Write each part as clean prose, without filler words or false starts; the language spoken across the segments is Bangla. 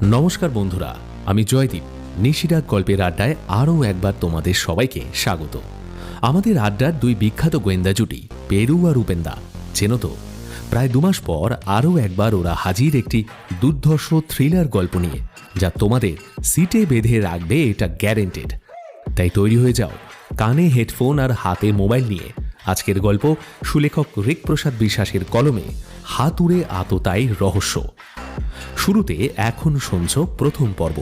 নমস্কার বন্ধুরা, আমি জয়দীপ। নিশিরাত গল্পের আড্ডায় আরও একবার তোমাদের সবাইকে স্বাগত। আমাদের আড্ডার দুই বিখ্যাত গোয়েন্দা জুটি পেরু আর উপেন্দা, চেনো তো? প্রায় 2 মাস পর আরও একবার ওরা হাজির একটি দুর্ধর্ষ থ্রিলার গল্প নিয়ে, যা তোমাদের সিটে বেঁধে রাখবে, এটা গ্যারেন্টেড। তাই তৈরি হয়ে যাও, কানে হেডফোন আর হাতে মোবাইল নিয়ে। আজকের গল্প সুলেখক ঋকপ্রসাদ বিশ্বাসের কলমে হাতুড়ে আততায়ী রহস্য। শুরুতে এখন শুনছ প্রথম পর্ব,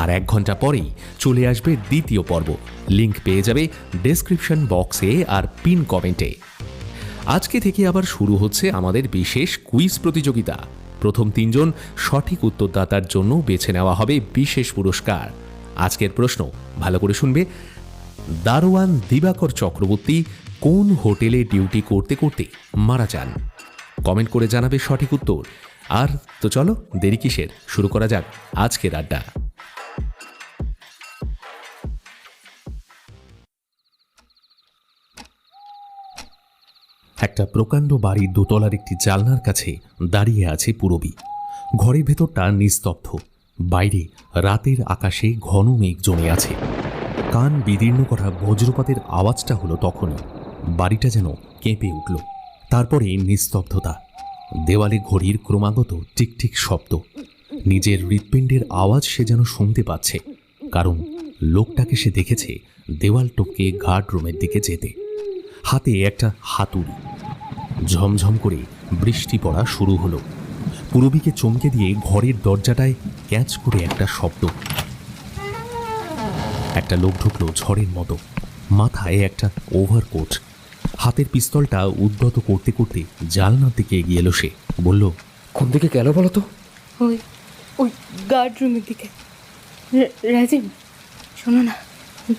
আর 1 ঘন্টা পরেই চলে আসবে দ্বিতীয় পর্ব। লিংক পেয়ে যাবে ডেসক্রিপশন বক্সে আর পিন কমেন্টে। আজকে থেকে আবার শুরু হচ্ছে আমাদের বিশেষ কুইজ প্রতিযোগিতা। প্রথম 3 জন সঠিক উত্তরদাতার জন্য বেছে নেওয়া হবে বিশেষ পুরস্কার। আজকের প্রশ্ন ভালো করে শুনবে। দারোয়ান দিবাকর চক্রবর্তী কোন হোটেলে ডিউটি করতে করতে মারা যান? কমেন্ট করে জানাবে সঠিক উত্তর। আর তো চলো দেরি কিসের, শুরু করা যাক আজকের আড্ডা। একটা প্রকাণ্ড বাড়ির দোতলার একটি জানলার কাছে দাঁড়িয়ে আছে পুরবী। ঘরের ভেতরটা নিস্তব্ধ, বাইরে রাতের আকাশে ঘন মেঘ জমে আছে। কান বিদীর্ণ করা বজ্রপাতের আওয়াজটা হলো তখনই। বাড়িটা যেন কেঁপে উঠল। তারপরে নিস্তব্ধতা, দেওয়ালে ঘড়ির ক্রমাগত টিকটিক শব্দ। নিজের হৃৎপিণ্ডের আওয়াজ সে যেন শুনতে পাচ্ছে, কারণ লোকটাকে সে দেখেছে দেওয়াল টপকে গার্ড রুমের দিকে যেতে, হাতে একটা হাতুড়ি। ঝমঝম করে বৃষ্টি পড়া শুরু হলো। পুরবীকে চমকে দিয়ে ঘরের দরজাটায় ক্যাচ করে একটা শব্দ। একটা লোক ঢুকলো ঝড়ের মতো, মাথায় একটা ওভারকোট। হাতের পিস্তলটা উদ্যত করতে করতে জানলার দিকে এগিয়ে এলো সে। বলল, কোন দিকে গেল বলো তো? ওই গার্ড রুমের দিকে। রাজিম, শোনো না,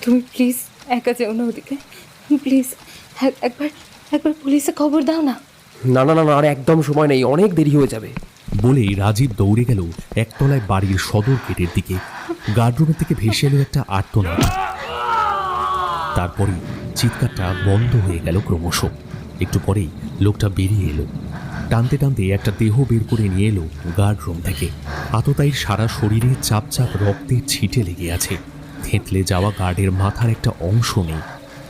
তুমি প্লিজ একা যেও না ওদিকে, প্লিজ। একবার পুলিশে খবর দাও না। না না না না, আর একদম সময় নেই, অনেক দেরি হয়ে যাবে। বলেই রাজীব দৌড়ে গেল একতলায় বাড়ির সদর গেটের দিকে। গার্ডরুমের থেকে ভেসে এলো একটা আর্তনাদ। তারপরে চিৎকারটা বন্ধ হয়ে গেল ক্রমশ। একটু পরেই লোকটা বেরিয়ে এলো। টানতে টানতে একটা দেহ বের করে নিয়ে এলো গার্ডরুম থেকে। আততায়ীর সারা শরীরে চাপ চাপ রক্তের ছিটে লেগে আছে। থেঁতলে যাওয়া গার্ডের মাথার একটা অংশ নেই।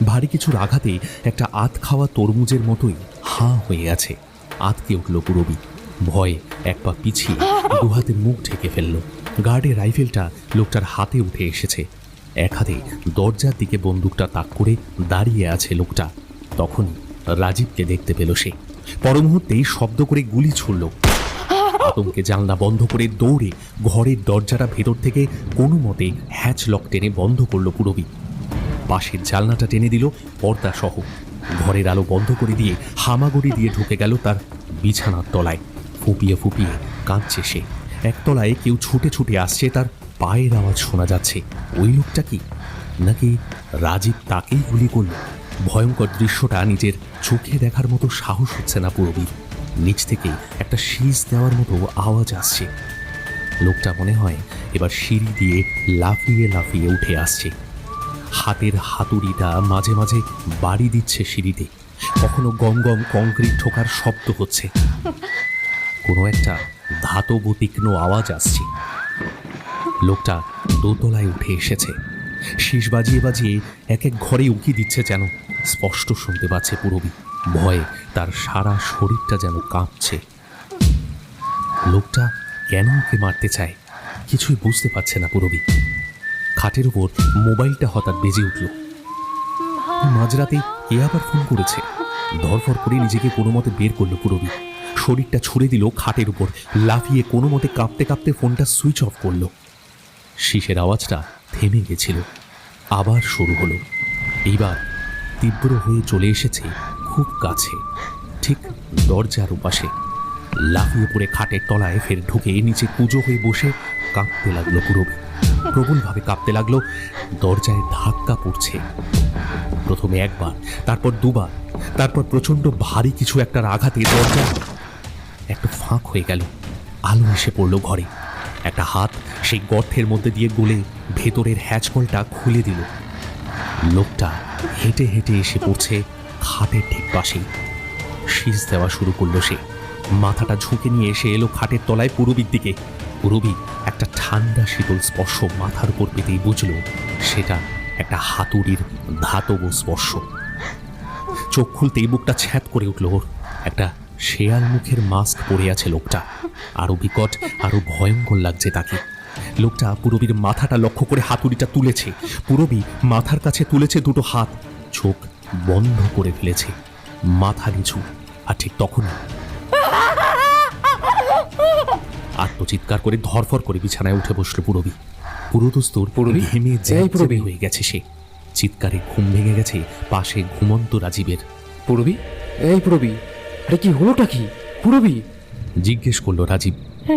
ভারী কিছুর আঘাতে একটা আধ খাওয়া তরমুজের মতোই হাঁ হয়ে আছে। আতকে উঠল পুরবী। ভয়ে 1 পা পিছিয়ে 2 হাতে মুখ ঢেকে ফেলল। গার্ডের রাইফেলটা লোকটার হাতে উঠে এসেছে। 1 হাতে দরজার দিকে বন্দুকটা তাক করে দাঁড়িয়ে আছে লোকটা। তখনই রাজীবকে দেখতে পেল সে। পরমুহূর্তেই শব্দ করে গুলি ছুড়ল। আতঙ্কে জানলা বন্ধ করে দৌড়ে ঘরের দরজাটা ভেতর থেকে কোনো মতে হ্যাচ লক টেনে বন্ধ করল পুরবী। পাশের জানলাটা টেনে দিল পর্দা সহ। ঘরের আলো বন্ধ করে দিয়ে হামাগুড়ি দিয়ে ঢুকে গেল তার বিছানার তলায়। ফুপিয়ে ফুপিয়ে কাঁদছে সে। একতলায় কেউ ছুটে ছুটে আসছে, তার পায়ের আওয়াজ শোনা যাচ্ছে। ওই লোকটা কি, নাকি রাজীব তাকেই গুলি করল? ভয়ঙ্কর দৃশ্যটা নিজের চোখে দেখার মতো সাহস হচ্ছে না পুরবীর। নিচ থেকে একটা শীষ দেওয়ার মতো আওয়াজ আসছে। লোকটা মনে হয় এবার সিঁড়ি দিয়ে লাফিয়ে লাফিয়ে উঠে আসছে। হাতের হাতুড়িটা মাঝে মাঝে বাড়ি দিচ্ছে সিঁড়িতে। কখনো গম গম কংক্রিট ঠোকার শব্দ হচ্ছে। কোনো একটা ধাতব তীক্ষ্ণ আওয়াজ আসছে। লোকটা দোতলায় উঠে এসেছে। শীষ বাজিয়ে বাজিয়ে এক এক ঘরে উকি দিচ্ছে, যেন স্পষ্ট শুনতে পাচ্ছে পুরবী। ভয়ে তার সারা শরীরটা যেন কাঁপছে। লোকটা কেন ওকে মারতে চায় কিছুই বুঝতে পারছে না পুরবী। খাটের উপর মোবাইলটা হঠাৎ বেজে উঠল। মাঝরাতে কে আবার ফোন করেছে? ধরফর করে নিজেকে কোনো মতে বের করলো পুরবী। শরীরটা ছুড়ে দিল খাটের উপর, লাফিয়ে কোনো মতে কাঁপতে কাঁপতে ফোনটা সুইচ অফ করলো। শীষের আওয়াজটা থেমে গেছিল, আবার শুরু হলো। এইবার তীব্র হয়ে চলে এসেছে খুব কাছে, ঠিক দরজার উপাসে। লাফিয়ে পড়ে খাটের তলায় ফের ঢুকে নিচে কুঁজো হয়ে বসে কাঁপতে লাগলো পুরবী। প্রবলভাবে কাঁপতে লাগলো। দরজায় ধাক্কা পড়ছে। প্রথমে 1 বার, তারপর 2 বার, তারপর প্রচণ্ড ভারী কিছু একটার আঘাতে দরজা একটা ফাঁক হয়ে গেল। আলো এসে পড়ল ঘরে। একটা হাত সেই গর্তের মধ্যে দিয়ে গলে ভেতরের হ্যাচকলটা খুলে দিল। লোকটা হেঁটে হেঁটে এসে পড়ছে খাটের ঠিক পাশেই। শীষ দেওয়া শুরু করলো সে। মাথাটা ঝুঁকে নিয়ে এসে এলো খাটের তলায় পুরবীর দিকে। পুরবী একটা ঠান্ডা শীতল স্পর্শ মাথার উপর পেতেই বুঝল সেটা একটা হাতুড়ির ধাতব স্পর্শ। চোখ খুলতেই বুকটা ছ্যাদ করে উঠল ওর। একটা শেয়াল মুখের মাস্ক পরে আছে লোকটা। আরো বিকট, আরো ভয়ঙ্কর লাগছে তাকে। লোকটা পুরবীর মাথাটা লক্ষ্য করে হাতুড়িটা তুলেছে। পুরবী মাথার কাছে তুলেছে দুটো হাত, চোখ বন্ধ করে ফেলেছে, মাথা নিচু। আর ঠিক তখনই আত্মচিৎকার করে ধরফর করে বিছানায় উঠে বসল পুরবী। পুরোদস্তুর পুরবী? ঘেমে এই পুরবী? হয়ে গেছে সে। চিৎকারে ঘুম ভেঙে গেছে পাশে ঘুমন্ত রাজীবের। পুরবী, এই পুরবী, আরে কি হলোটা কি পুরবী? জিজ্ঞেস করলো রাজীব।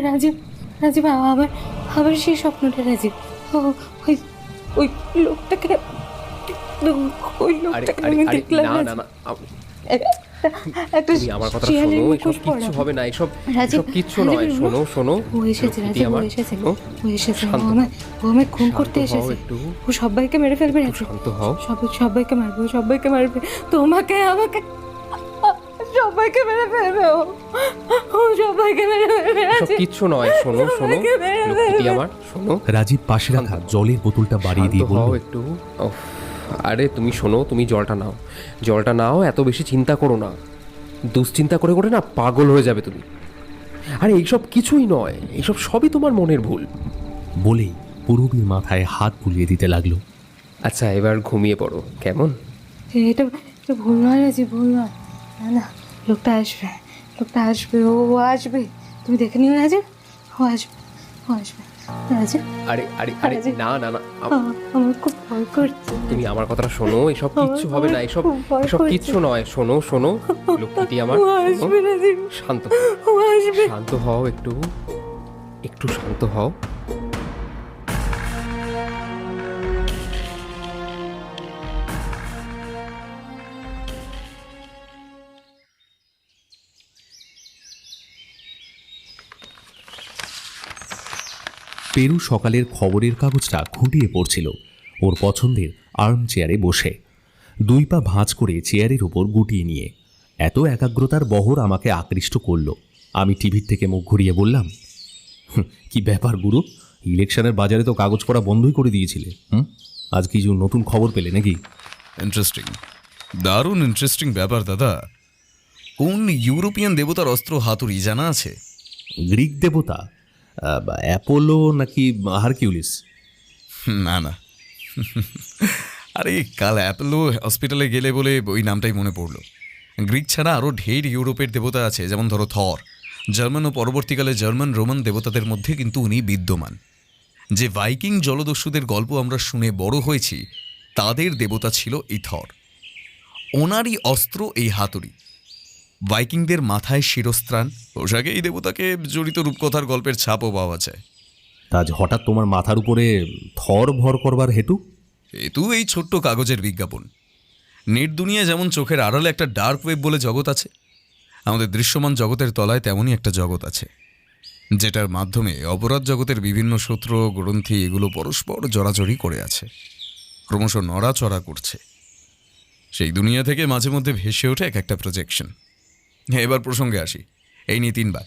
রাজীব, রাজীব আবার আবার সেই স্বপ্নটা রাজীব। ওই ওই লোকটাকে, ওই আরে লোকটাকে আরে আমি আরে দেখলাম। না না না, একটা তুমি আমার কথা শিয়ালের শোনো, মুখোশ এসব পরা। কিচ্ছু হবে না, এসব রাজীব, এসব কিচ্ছু রাজীব, নয়। শোনো শোনো, ও এসেছে লক্ষ্মীটি রাজীব, ও আমার, এসেছে, শোনো, ও এসেছে, শান্ত ও আমায় খুন শান্ত করতে হও এসেছে। একটু। ও সবাইকে মেরে ফেলবে রাজীব, শান্ত হও। সবাইকে মারবে, ও সবাইকে মারবে, তোমাকে আমাকে সবাইকে মেরে ফেলবে। ও সবাইকে মেরে ফেলবে এসব রাজীব। কিচ্ছু নয়। শোনো শোনো, সবাইকে মেরে লক্ষ্মীটি ফেলবে। আমার, শোনো, রাজীব পাশে রাখা জলের বোতলটা বাড়িয়ে শান্ত দিয়ে বলল, হও একটু। উফ, আরে তুমি শোনো, তুমি জলটা নাও, জলটা নাও, এত বেশি চিন্তা করো না। দুশ্চিন্তা করে করে না পাগল হয়ে যাবে তুমি। আরে এইসব কিছুই নয়, এইসব সবই তোমার মনের ভুল। বলেই পুরবীর মাথায় হাত বুলিয়ে দিতে লাগলো। আচ্ছা এবার ঘুমিয়ে পড়ো, কেমন? এটা এটা ভুল নয় রাজীব, ভুল নয়। না না, লোকটা আসবে, লোকটা আসবে, ও আসবে। তুমি দেখে নিও রাজীব, ও আসবে, ও আসবে রাজীব। আরে আরে আরে রাজীব, না না না, আমার খুব ভয় করছে। তুমি আমার কথাটা শোনো, এসব কিচ্ছু হবে না, এসব খুব ভয় এসব করছে। কিচ্ছু নয়। শোনো শোনো, লক্ষ্মীটি আমার, ও আসবে শোনো, রাজীব, শান্ত ও আসবে। শান্ত হও একটু, একটু শান্ত হও। পেরু সকালের খবরের কাগজটা খুঁটিয়ে পড়ছিল ওর পছন্দের আর্ম চেয়ারে বসে, দুই পা ভাঁজ করে চেয়ারের উপর গুটিয়ে নিয়ে। এত একাগ্রতার বহর আমাকে আকৃষ্ট করল। আমি টিভির থেকে মুখ ঘুরিয়ে বললাম, কি ব্যাপার গুরু, ইলেকশনের বাজারে তো কাগজ পড়া বন্ধই করে দিয়েছিলে। আজ কিছু নতুন খবর পেলে নাকি? ইন্টারেস্টিং, দারুণ ইন্টারেস্টিং ব্যাপার দাদা। কোন ইউরোপিয়ান দেবতার অস্ত্র হাতুড়ি জানা আছে? গ্রিক দেবতা? অ্যাপোলো নাকি হারকিউলিস? না না, আরে কাল অ্যাপোলো হসপিটালে গেলে বলে ওই নামটাই মনে পড়লো। গ্রিক ছাড়া আরও ঢের ইউরোপের দেবতা আছে, যেমন ধরো থর। জার্মান ও পরবর্তীকালে জার্মান রোমান দেবতাদের মধ্যে কিন্তু উনি বিদ্যমান। যে ভাইকিং জলদস্যুদের গল্প আমরা শুনে বড় হয়েছি, তাদের দেবতা ছিল এই থর। ওনারই অস্ত্র এই হাতুড়ি। ভাইকিংদের মাথায় শিরস্ত্রাণ, পোশাকে এই দেবতাকে জড়িত রূপকথার গল্পের ছাপও পাওয়া যায়। আজ হঠাৎ তোমার মাথার উপরে থর ভর করবার হেতু? এতু এই ছোট্ট কাগজের বিজ্ঞাপন। নেট দুনিয়ায় যেমন চোখের আড়ালে একটা ডার্ক ওয়েব বলে জগৎ আছে, আমাদের দৃশ্যমান জগতের তলায় তেমনই একটা জগৎ আছে, যেটার মাধ্যমে অপরাধ জগতের বিভিন্ন সূত্র, গ্রন্থি এগুলো পরস্পর জড়াজড়ি করে আছে, ক্রমশ নড়াচড়া করছে। সেই দুনিয়া থেকে মাঝে মধ্যে ভেসে ওঠে এক একটা প্রজেকশন। এবার প্রসঙ্গে আসি। এই নিয়ে 3 বার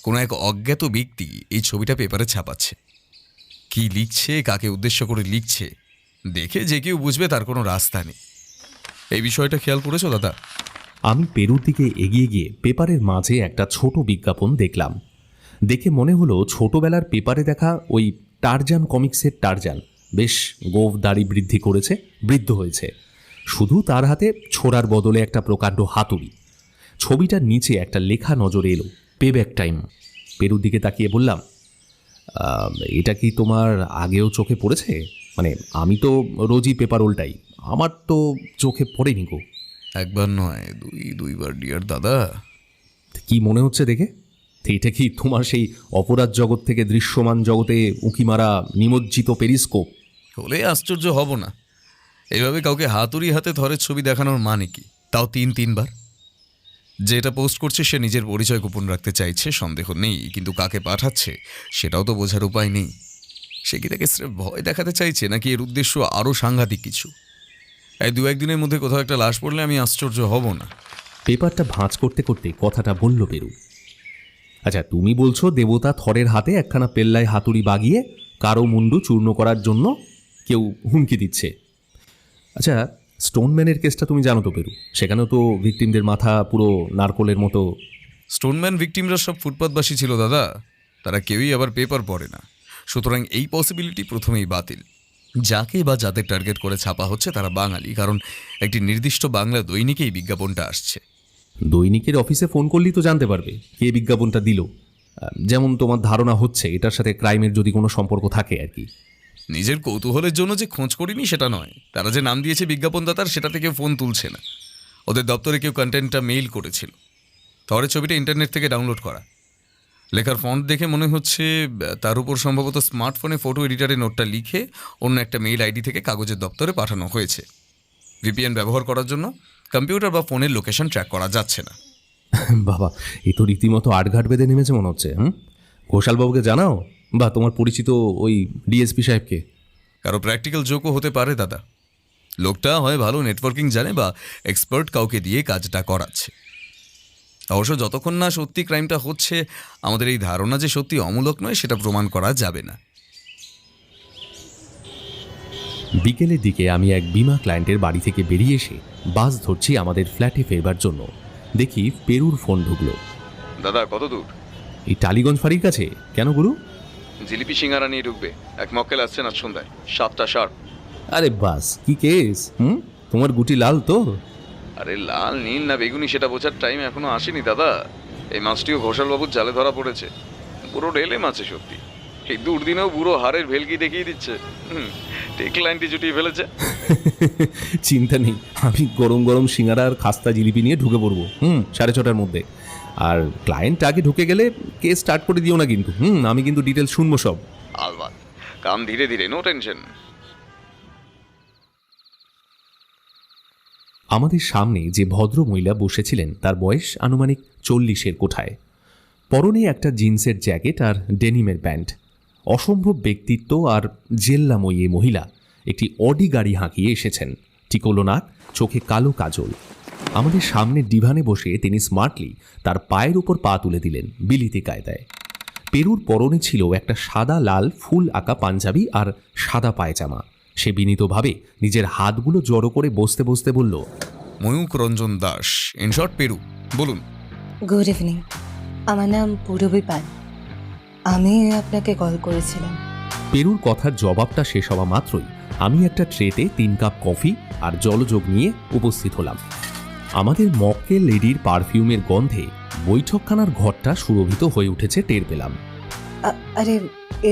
কোনো এক অজ্ঞাত ব্যক্তি এই ছবিটা পেপারে ছাপাচ্ছে। কি লিখছে, কাকে উদ্দেশ্য করে লিখছে, দেখে যে কেউ বুঝবে তার কোনো রাস্তা নেই। এই বিষয়টা খেয়াল করেছো দাদা? আমি পেরুর দিকে এগিয়ে গিয়ে পেপারের মাঝে একটা ছোট বিজ্ঞাপন দেখলাম। দেখে মনে হলো ছোটবেলার পেপারে দেখা ওই টারজান কমিক্সের টারজান বেশ গোঁফ দাড়ি বৃদ্ধি করেছে, বৃদ্ধ হয়েছে, শুধু তার হাতে ছোড়ার বদলে একটা প্রকাণ্ড হাতুড়ি। ছবিটার নিচে একটা লেখা নজরে এলো, পেব্যাক টাইম। পেরুর দিকে তাকিয়ে বললাম, এটা কি তোমার আগেও চোখে পড়েছে? মানে আমি তো রোজই পেপার উল্টাই, আমার তো চোখে পড়েনি গো। একবার নয়, দুইবার ডিয়ার দাদা। কি মনে হচ্ছে দেখে? এটা কি তোমার সেই অপরাধ জগৎ থেকে দৃশ্যমান জগতে উঁকি মারা নিমজ্জিত পেরিস্কোপ? হলে আশ্চর্য হব না। এভাবে কাউকে হাতুড়ি হাতে থরের ছবি দেখানোর মানে কি, তাও 3 বার? যে এটা পোস্ট করছে সে নিজের পরিচয় গোপন রাখতে চাইছে, সন্দেহ নেই, কিন্তু কাকে পাঠাচ্ছে সেটাও তো বোঝার উপায় নেই। সে কি তাকে স্রেফ ভয় দেখাতে চাইছে, নাকি এর উদ্দেশ্য আরও সাংঘাতিক কিছু? এই 2-1 দিনের মধ্যে কোথাও একটা লাশ পড়লে আমি আশ্চর্য হব না। পেপারটা ভাঁজ করতে করতে কথাটা বলল পেরু। আচ্ছা, তুমি বলছো দেবতা থরের হাতে একখানা পেল্লায় হাতুড়ি বাগিয়ে কারো মুন্ডু চূর্ণ করার জন্য কেউ হুমকি দিচ্ছে। আচ্ছা, স্টোনম্যানের কেসটা তুমি জানো তো পেরু? সেখানেও তো ভিকটিমদের মাথা পুরো নারকোলের মতো। স্টোনম্যান ভিকটিমরা সব ফুটপাতবাসী ছিল দাদা, তারা কেউই আবার পেপার পড়ে না, সুতরাং এই পসিবিলিটি প্রথমেই বাতিল। যাকে বা যাদের টার্গেট করে ছাপা হচ্ছে তারা বাঙালি, কারণ একটি নির্দিষ্ট বাংলা দৈনিকেই বিজ্ঞাপনটা আসছে। দৈনিকের অফিসে ফোন করলেই তো জানতে পারবে কে বিজ্ঞাপনটা দিল। যেমন তোমার ধারণা হচ্ছে এটার সাথে ক্রাইমের যদি কোনো সম্পর্ক থাকে আর কি। নিজের কৌতূহলের জন্য যে খোঁজ করিনি সেটা নয়, তারা যে নাম দিয়েছে বিজ্ঞাপনদাতার সেটা থেকে ফোন তুলছে না। ওদের দপ্তরে কেউ কন্টেন্টটা মেইল করেছিল। শহরের ছবিটা ইন্টারনেট থেকে ডাউনলোড করা, লেখার ফন্ট দেখে মনে হচ্ছে তার উপর সম্ভবত স্মার্টফোনে ফটো এডিটারে নোটটা লিখে অন্য একটা মেইল আইডি থেকে কাগজের দপ্তরে পাঠানো হয়েছে। ভিপিএন ব্যবহার করার জন্য কম্পিউটার বা ফোনের লোকেশন ট্র্যাক করা যাচ্ছে না। বাবা, এ তো রীতিমতো আটঘাট বেঁধে নেমেছে মনে হচ্ছে। ঘোষালবাবুকে জানাও, বা তোমার পরিচিত ওই ডিএসপি সাহেবকে। কারো প্র্যাকটিক্যাল জোকও হতে পারে দাদা। লোকটা হয় ভালো নেটওয়ার্কিং জানে বা এক্সপার্ট কাউকে দিয়ে কাজটা করাচ্ছে। অবশ্য যতক্ষণ না সত্যি ক্রাইমটা হচ্ছে, আমাদের এই ধারণা যে সত্যি অমূলক নয় সেটা প্রমাণ করা যাবে না। বিকেলের দিকে আমি এক বিমা ক্লায়েন্টের বাড়ি থেকে বেরিয়ে এসে বাস ধরছি আমাদের ফ্ল্যাটে ফেরবার জন্য। দেখি পেরুর ফোন ঢুকলো। দাদা কত দূর? এই টালিগঞ্জ ফাঁড়ির কাছে। কেন গুরু? জিলিপি সিঙ্গারা নিয়ে ঢুকবে, এক মক্কেল আসছেন আজ সন্ধ্যায় 7টা শার্প। আরে বাস, কি কেস? তোমার গুটি লাল তো? আরে লাল নীল না বেগুনি সেটা বোঝার টাইম এখনো আসেনি দাদা। এই মাছটিও ঘোষালবাবুর জালে ধরা পড়েছে। পুরো ঢেলে মাছে সত্যি। এই দুর্দিনেও বুড়ো হাড়ের ভেলকি দেখিয়ে দিচ্ছে। টেক লাইনটি জুটিয়ে ফেলেছে। চিন্তা নেই, আমি গরম গরম সিঙ্গারা আর খাস্তা জিলিপি নিয়ে ঢুকে পড়বো 6:30টার মধ্যে। আর ক্লায়েন্ট আগে ঢুকে গেলে কেস স্টার্ট করে দিও না কিন্তু। আমি কিন্তু ডিটেলস শুনবো সব। আলবাত, কাম ধীরে ধীরে, নো টেনশন। আমাদের সামনে যে ভদ্র মহিলা বসেছিলেন তার বয়স আনুমানিক 40-এর কোঠায়। পরনে একটা জিন্সের জ্যাকেট আর ডেনিমের প্যান্ট। অসম্ভব ব্যক্তিত্ব আর জেল্লাময়ী এই মহিলা একটি অডি গাড়ি হাঁকিয়ে এসেছেন। টিকোলো নাক, চোখে কালো কাজল। আমাদের সামনে ডিভানে বসে তিনি স্মার্টলি তার পায়ের উপর পা তুলে দিলেন বিলিতি কায়দায়। পেরুর পরনে ছিল একটা সাদা লাল ফুল আঁকা পাঞ্জাবি আর সাদা পায়জামা। সে বিনীতভাবে নিজের হাতগুলো জড়ো করে বসতে বসতে বলল, ময়ূক রঞ্জন দাস, ইন শর্ট পেরু। বলুন। গুড ইভিনিং, আমার নাম পূরবী পাল। আমি আপনাকে কল করেছিলাম। পেরুর কথার জবাবটা শেষ হওয়া মাত্রই আমি একটা ট্রেতে 3 কাপ কফি আর জলযোগ নিয়ে উপস্থিত হলাম। আমাদের মক্কেল লেডির পারফিউমের গন্ধে বৈঠকখানার ঘরটা সুরভিত হয়ে উঠেছে টের পেলাম। আরে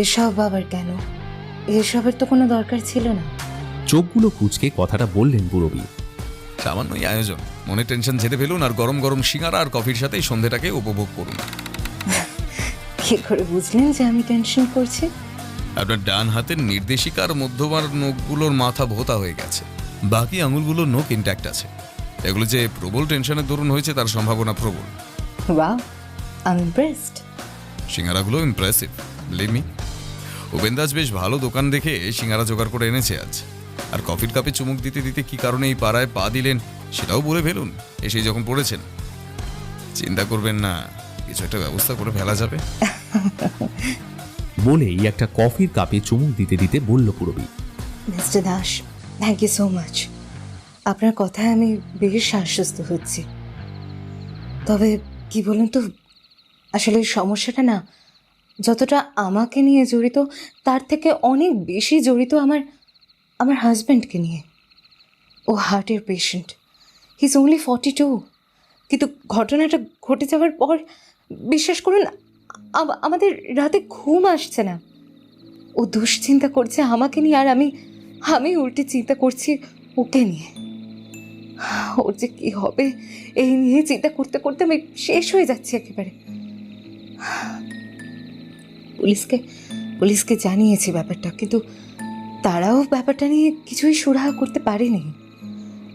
এসব আবার কেন? এসবের তো কোনো দরকার ছিল না। চোখগুলো কুঁচকে কথাটা বললেন পূরবী। সামান্যই আয়োজন, মনে টেনশন ঝেড়ে ফেলুন আর গরম গরম সিঙ্গারা আর কফির সাথে এই সন্ধ্যেটাকে উপভোগ করুন। কি করে বুঝলেন যে আমি টেনশন করছি? আপনার ডান হাতের নির্দেশিকার মধ্যমার নখগুলোর মাথা ভোতা হয়ে গেছে, বাকি আঙুলগুলোর নখ ইন্ট্যাক্ট আছে। এগুলো যে প্রবল টেনশনের দরুন হয়েছে তার সম্ভাবনা প্রবল। Wow, I am impressed. সিঙ্গারাগুলো ইমপ্রেসিভ, বিলিভ মি। উপেন্দাজ বেশ ভালো দোকান দেখে সিঙ্গারা জোগাড় করে এনেছে আজ। আর কফির কাপে চুমুক দিতে দিতে কি কারণে এই পাড়ায় পা দিলেন সেটাও বলে ফেলুন এসেই যখন পড়েছেন। চিন্তা করবেন না, কিছু একটা ব্যবস্থা করে ফেলা যাবে। বলেই একটা কফির কাপে চুমুক দিতে দিতে বলল Purabi, mister Das, thank you so much. আপনার কথায় আমি বেশ আশ্বস্ত হচ্ছি। তবে কি বলুন তো, আসলে সমস্যাটা না যতটা আমাকে নিয়ে জড়িত তার থেকে অনেক বেশি জড়িত আমার হাজব্যান্ডকে নিয়ে। ও হার্টের পেশেন্ট, হি ইজ অনলি 42। কিন্তু ঘটনাটা ঘটে যাওয়ার পর বিশ্বাস করুন আমাদের রাতে ঘুম আসছে না। ও দুশ্চিন্তা করছে আমাকে নিয়ে, আর আমি উল্টে চিন্তা করছি ওকে নিয়ে। ওর যে কী হবে এই নিয়ে চিন্তা করতে করতে আমি শেষ হয়ে যাচ্ছি একেবারে। পুলিশকে জানিয়েছি ব্যাপারটা, কিন্তু তারাও ব্যাপারটা নিয়ে কিছুই সুরাহা করতে পারেনি।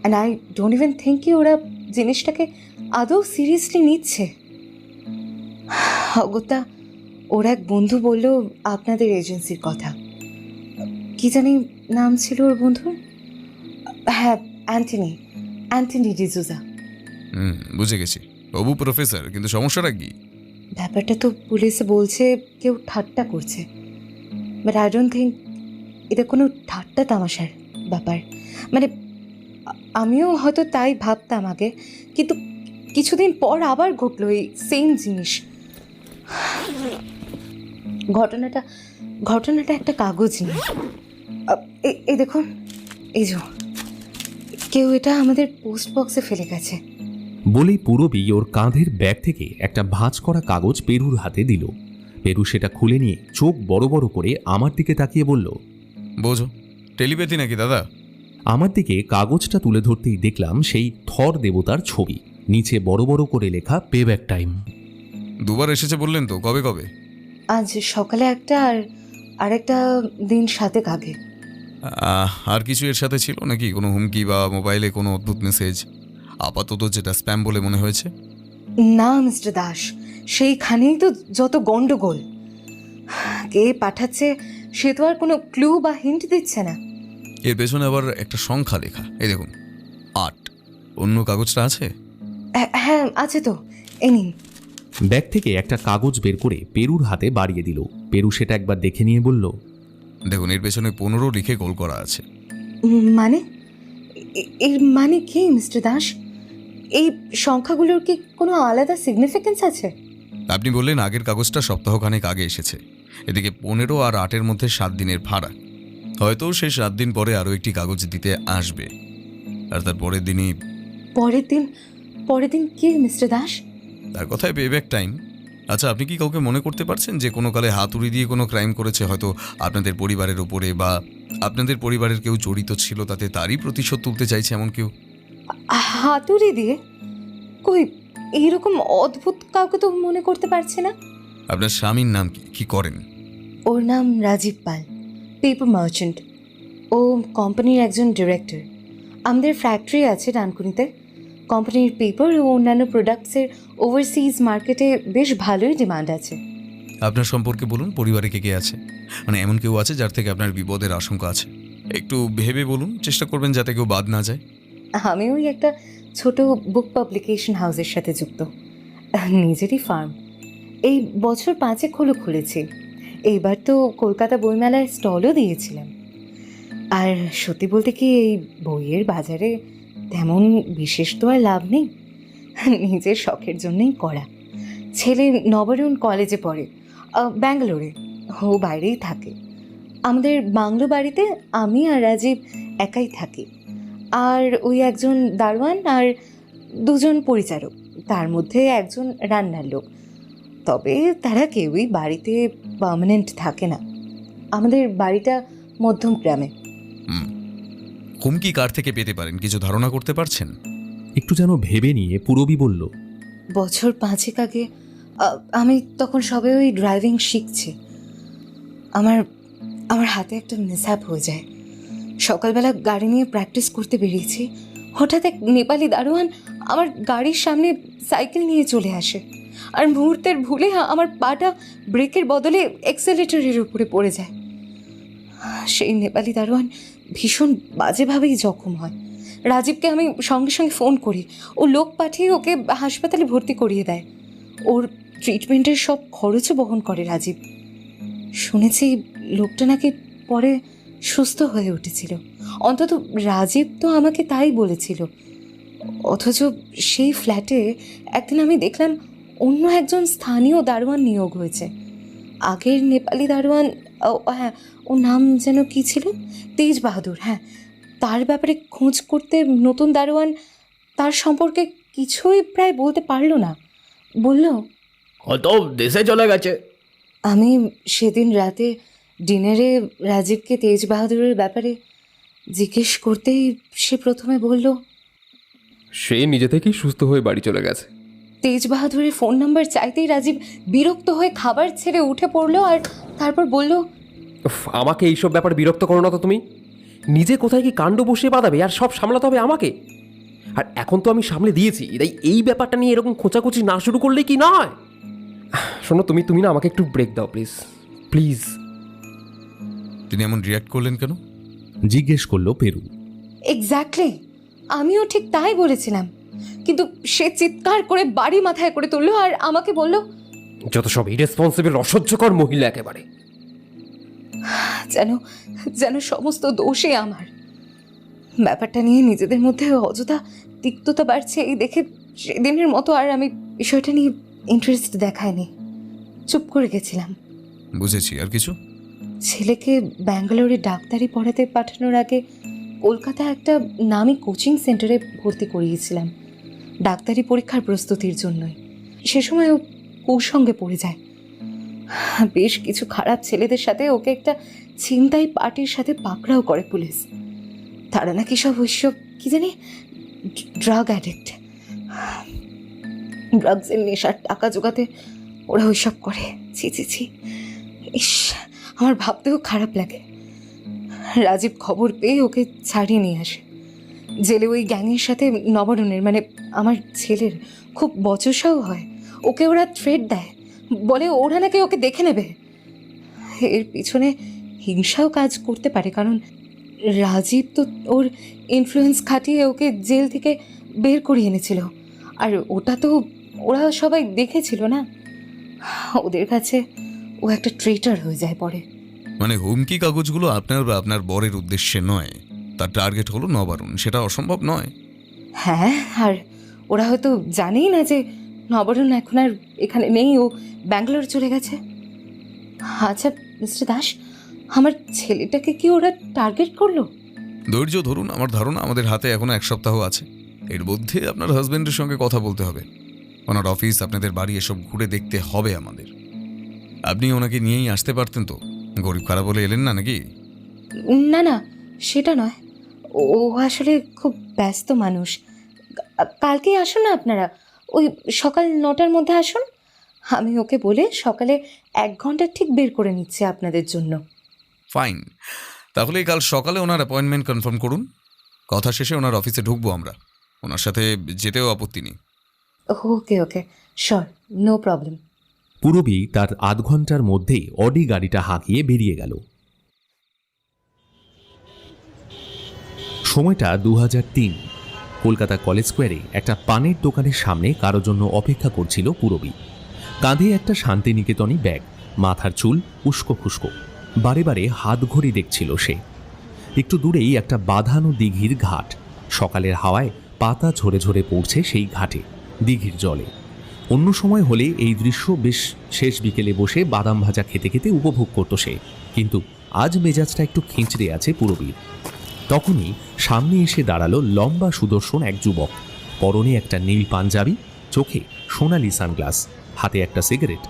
And I don't even think কি ওরা জিনিসটাকে আদৌ সিরিয়াসলি নিচ্ছে। অগত্যা ওর এক বন্ধু বলল আপনাদের এজেন্সির কথা। কি জানি নাম ছিল ওর বন্ধুর? হ্যাঁ, অ্যান্টনি ডিজুজা। বুঝে গেছি, বাবু প্রফেসর। কিন্তু সমস্যাটা কি? ব্যাপারটা তো পুলিশে বলছে কেউ ঠাট্টা করছে। বাট আই ডোন্ট থিঙ্ক এটা কোনো ঠাট্টা তামাশার ব্যাপার। মানে আমিও হয়তো তাই ভাবতাম আগে, কিন্তু কিছুদিন পর আবার ঘটলো এই সেম জিনিস। ঘটনাটা একটা কাগজ নিয়ে। এই দেখুন, এই যে কেউ এটা আমাদের পোস্ট বক্সে ফেলে গেছে। বলেই পুরবী ওর কাঁধের ব্যাগ থেকে একটা ভাঁজ করা কাগজ পেরুর হাতে দিল। পেরু সেটা খুলে নিয়ে চোখ বড় বড় করে আমার দিকে তাকিয়ে বলল, বোঝো টেলিপ্যাথি নাকি দাদা? আমার দিকে কাগজটা তুলে ধরতেই দেখলাম সেই থর দেবতার ছবি, নিচে বড় বড় করে লেখা পেব্যাক টাইম। দুবার এসেছে বললেন তো, কবে কবে? আজ সকালে একটা আর আরেকটা দিন 7 আগে। আর কিছু এর সাথে ছিল নাকি? কোনো হুমকি বা মোবাইলে কোনো অদ্ভুত মেসেজ? আপাতত যেটা স্প্যাম বলে মনে হয়েছে। না মিস্টার দাস, সেইখানেই তো যত গন্ডগোল। কে পাঠাচ্ছে সে তো আর কোনো ক্লু বা হিন্ট দিচ্ছে না। এর পেছনে আবার একটা সংখ্যা লেখা, এই দেখুন 8। অন্য কাগজটা আছে? হ্যাঁ আছে তো, এই নিন। ব্যাগ থেকে একটা কাগজ বের করে পেরুর হাতে বাড়িয়ে দিল। পেরু সেটা একবার দেখে নিয়ে বলল, দেখুন এর পেছনে 15 লিখে গোল করা আছে। মানে এর মানে কি মিস্টার দাস? এই সংখ্যাগুলোর কি কোনো আলাদা সিগনিফিকেন্স আছে? আপনি বললেন আগের কাগজটা সপ্তাহখানেক আগে এসেছে। এদিকে 15 আর 8-এর মধ্যে 7 দিনের ফারাক। হয়তো সেই 7 দিন পরে আরও একটি কাগজ দিতে আসবে, আর তার পরের দিনই। পরের দিন কি মিস্টার দাস? তার কথায় পেব্যাক টাইম। আচ্ছা, আপনি কি কাউকে মনে করতে পারছেন যে কোনো কালে হাতুড়ি দিয়ে কোনো ক্রাইম করেছে, হয়তো আপনাদের পরিবারের ওপরে, বা আপনাদের পরিবারের কেউ জড়িত ছিল তাতে তারই প্রতিশোধ তুলতে চাইছে এমন কেউ? হাতুড়ি দিয়ে? কই, এইরকম অদ্ভুত কাউকে তো মনে করতে পারছি না। আপনার স্বামীর নাম কি? কি করেন? ওর নাম রাজীব পাল, পেপার মার্চেন্ট। ও কোম্পানির একজন ডিরেক্টর। আমাদের ফ্যাক্টরি আছে ডানকুনিতে। কোম্পানির পেপার ও অন্যান্য প্রোডাক্টসের ওভারসিজ মার্কেটে বেশ ভালোই ডিমান্ড আছে। আপনার সম্পর্কে বলুন, পরিবারে কে কে আছে? মানে এমন কেউ আছে যার থেকে আপনার বিপদের আশঙ্কা আছে? একটু ভেবে বলুন, চেষ্টা করবেন যাতে কেউ বাদ না যায়। আমি ওই একটা ছোট বুক পাবলিকেশন হাউসের সাথে যুক্ত, নিজেরই ফার্ম। এই বছর 5 হলো খুলেছি। এইবার তো কলকাতা বইমেলায় স্টলও দিয়েছিলাম। আর সত্যি বলতে কি, এই বইয়ের বাজারে তেমন বিশেষ তো আর লাভ নেই, নিজের শখের জন্যই করা। ছেলে নবরুণ কলেজে পড়ে, ব্যাঙ্গালোরে। ও বাইরেই থাকে। আমাদের বাংলো বাড়িতে আমি আর রাজীব একাই থাকি। আর ওই একজন দারোয়ান আর 2জন পরিচারক, তার মধ্যে একজন রান্নার লোক। তবে তারা কেউই বাড়িতে পার্মানেন্ট থাকে না। আমাদের বাড়িটা মধ্যম গ্রামে। হুমকি কার থেকে পেতে পারেন কিছু ধারণা করতে পারছেন? একটু যেন ভেবে নিয়ে পুরবী বলল, বছর 5 আগে আমি তখন সবে ওই ড্রাইভিং শিখছি। আমার হাতে একটা মিসহ্যাপ হয়ে যায়। সকালবেলা গাড়ি নিয়ে প্র্যাকটিস করতে বেরিয়েছি, হঠাৎ এক নেপালি দারোয়ান আমার গাড়ির সামনে সাইকেল নিয়ে চলে আসে। আর মুহূর্তের ভুলে আমার পাটা ব্রেকের বদলে এক্সেলেটরের উপরে পড়ে যায়। সেই নেপালি দারোয়ান ভীষণ বাজেভাবেই জখম হয়। রাজীবকে আমি সঙ্গে সঙ্গে ফোন করি। ও লোক পাঠিয়ে ওকে হাসপাতালে ভর্তি করিয়ে দেয়। ওর ট্রিটমেন্টের সব খরচও বহন করে রাজীব। শুনেছি লোকটা নাকি পরে সুস্থ হয়ে উঠেছিল। অন্তত রাজীব তো আমাকে তাই বলেছিল। অথচ সেই ফ্ল্যাটে একদিন আমি দেখলাম অন্য একজন স্থানীয় দারোয়ান নিয়োগ হয়েছে। আগের নেপালি দারোয়ান, হ্যাঁ ওর নাম যেন কী ছিল, তেজ বাহাদুর। হ্যাঁ, তার ব্যাপারে খোঁজ করতে নতুন দারোয়ান তার সম্পর্কে কিছুই প্রায় বলতে পারলো না। বলল হয়তো দেশে চলে গেছে। আমি সেদিন রাতে ডিনারে রাজীবকে তেজ বাহাদুরের ব্যাপারে জিজ্ঞেস করতেই সে প্রথমে বলল সে নিজে থেকেই সুস্থ হয়ে বাড়ি চলে গেছে। তেজ বাহাদুরের ফোন নাম্বার চাইতেই রাজীব বিরক্ত হয়ে খাবার ছেড়ে উঠে পড়লো। আর তারপর বলল, আমাকে এইসব ব্যাপার বিরক্ত করো না তো তুমি। নিজে কোথায় কি কাণ্ড বসিয়ে বাঁধাবে আর সব সামলাতে হবে আমাকে। আর এখন তো আমি সামলে দিয়েছি, তাই এই ব্যাপারটা নিয়ে এরকম খোঁচাখুচি না শুরু করলে কি নয়। শোনো, তুমি না আমাকে একটু ব্রেক দাও প্লিজ প্লিজ। তিনি এমন রিয়াক্ট করলেন কেন? জিজ্ঞেস করলো পেরু। এক্স্যাক্টলি, আমিও ঠিক তাই বলেছিলাম। কিন্তু সে চিৎকার করে বাড়ি মাথায় করে তুললো আর আমাকে বলল, যত সব ইরেসপন্সিবল অসহ্যকর মহিলা একেবারে। যেন যেন সমস্ত দোষে আমার। ব্যাপারটা নিয়ে নিজেদের মধ্যে অযথা তিক্ততা বাড়ছে এই দেখে সেদিনের মতো আর আমি বিষয়টা নিয়ে ইন্টারেস্ট দেখাইনি, চুপ করে গেছিলাম। বুঝেছি, আর কিছু? ছেলেকে ব্যাঙ্গালোরে ডাক্তারি পড়াতে পাঠানোর আগে কলকাতায় একটা নামি কোচিং সেন্টারে ভর্তি করিয়েছিলাম ডাক্তারি পরীক্ষার প্রস্তুতির জন্যই। সে সময় ও কুসঙ্গে পড়ে যায়। বেশ কিছু খারাপ ছেলেদের সাথে ওকে একটা ছিনতাই পার্টির সাথে পাকড়াও করে পুলিশ। তারা নাকি সব ওইসব কি জানি ড্রাগ অ্যাডিক্ট, ড্রাগসের নেশার টাকা জোগাতে ওরা ওইসব করে। ছি ছি ছি, ইস, আমার ভাবতেও খারাপ লাগে। রাজীব খবর পেয়ে ওকে ছাড়িয়ে নিয়ে আসে। জেলে ওই গ্যাংয়ের সাথে নবরণের মানে আমার ছেলের খুব বচসাও হয়। ওকে ওরা থ্রেট দেয়, বলে ওরা নাকি ওকে দেখে নেবে। এর পিছনে হিংসাও কাজ করতে পারে, কারণ রাজীব তো ওর ইনফ্লুয়েন্স খাটিয়ে ওকে জেল থেকে বের করিয়ে এনেছিল। আর ওটা তো ওরা সবাই দেখেছিল না। ওদের কাছে ও একটা ট্রেটার হয়ে যায় পরে। মানে হুমকি কাগজগুলো আপনার বা আপনার বরের উদ্দেশ্যে নয়, তার টার্গেট হলো নবারুণ, সেটা অসম্ভব নয়। হ্যাঁ, আর ওরা হয়তো জানেই না যে নবরণ এখন আর এখানে নেই, ও ব্যাঙ্গালোর চলে গেছে। আচ্ছা মিস্টার দাস, আমার ছেলেটাকে কি ওরা টার্গেট করলো? ধৈর্য ধরুন, আমার ধারণা আমাদের হাতে এখনো 1 সপ্তাহ আছে। এর মধ্যে আপনার হাজবেন্ডের সঙ্গে কথা বলতে হবে, ওনার অফিস, আপনাদের বাড়ি এসব ঘুরে দেখতে হবে আমাদের। আপনি ওনাকে নিয়েই আসতে পারতেন তো, গরিব খারাপ বলে এলেন না নাকি? না না, সেটা নয়। ও আসলে খুব ব্যস্ত মানুষ। কালকেই আসুন না আপনারা, ওই সকাল 9টার মধ্যে আসুন। আমি ওকে বলে সকালে 1 ঘন্টা ঠিক বের করে নিচ্ছি আপনাদের জন্য। ফাইন, তাহলে কাল সকালে ওনার অ্যাপয়েন্টমেন্ট কনফার্ম করুন। কথা শেষে ওনার অফিসে ঢুকবো আমরা, ওনার সাথে যেতেও আপত্তি নেই। ওকে ওকে, শিওর, নো প্রবলেম। পূরবী তার আধ ঘন্টার মধ্যেই অডি গাড়িটা হাঁকিয়ে বেরিয়ে গেল। সময়টা 2003। কলকাতা কলেজ স্কোয়ারে একটা পানের দোকানের সামনে কারো জন্য অপেক্ষা করছিল পূরবী। কাঁধে একটা শান্তিনিকেতনী ব্যাগ, মাথার চুল উস্কো খুস্কো, বারে বারে হাত ঘড়ি দেখছিল সে। একটু দূরেই একটা বাঁধানো দিঘির ঘাট, সকালের হাওয়ায় পাতা ঝরে ঝরে পড়ছে সেই ঘাটে, দিঘির জলে। অন্য সময় হলে এই দৃশ্য বেশ শেষ বিকেলে বসে বাদাম ভাজা খেতে খেতে উপভোগ করত সে, কিন্তু আজ মেজাজটা একটু খিঁচড়ে আছে পূরবীর। তখনই সামনে এসে দাঁড়ালো লম্বা সুদর্শন এক যুবক, পরনে একটা নীল পাঞ্জাবি, চোখে সোনালি সানগ্লাস, হাতে একটা সিগারেট।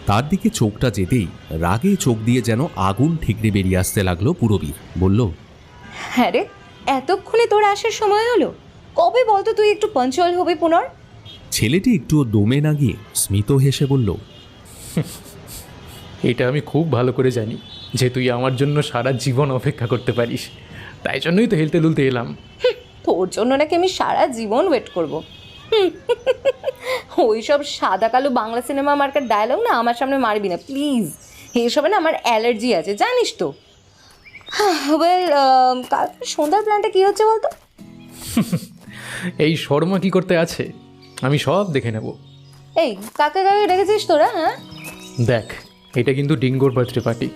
তার দিকে চোখটা যেতেই রাগে চোখ দিয়ে যেন আগুন ঠিকরে বেরিয়ে আসতে লাগলো পূরবীর। বলল, হ্যাঁ রে, এতক্ষণে তোর আসার সময় হলো? কবে বলতো তুই একটু পাঞ্চুয়াল হবে পুনর? ছেলেটি একটুও দমে না গিয়ে স্মিত হেসে বলল, এটা আমি খুব ভালো করে জানি যে তুই আমার জন্য সারা জীবন অপেক্ষা করতে পারিস, তাই জন্যই তো হেলতে দুলতে এলাম। তোর জন্য নাকি আমি সারা জীবন ওয়েট করব? ওই সব সাদা কালো বাংলা সিনেমা মার্কার ডায়লগ না আমার সামনে মারবি না প্লিজ। এইসবে না আমার অ্যালার্জি আছে, জানিস তো। ওয়েল, কাল সন্ধ্যার প্ল্যানটা কী হচ্ছে বলতো? এই শর্মা কি করতে আছে, আমি সব দেখে নেব। এই কাকে কাকে ডেকেছিস তোরা? হ্যাঁ দেখ, এটা কিন্তু ডিঙ্গোর বার্থডে পার্টি,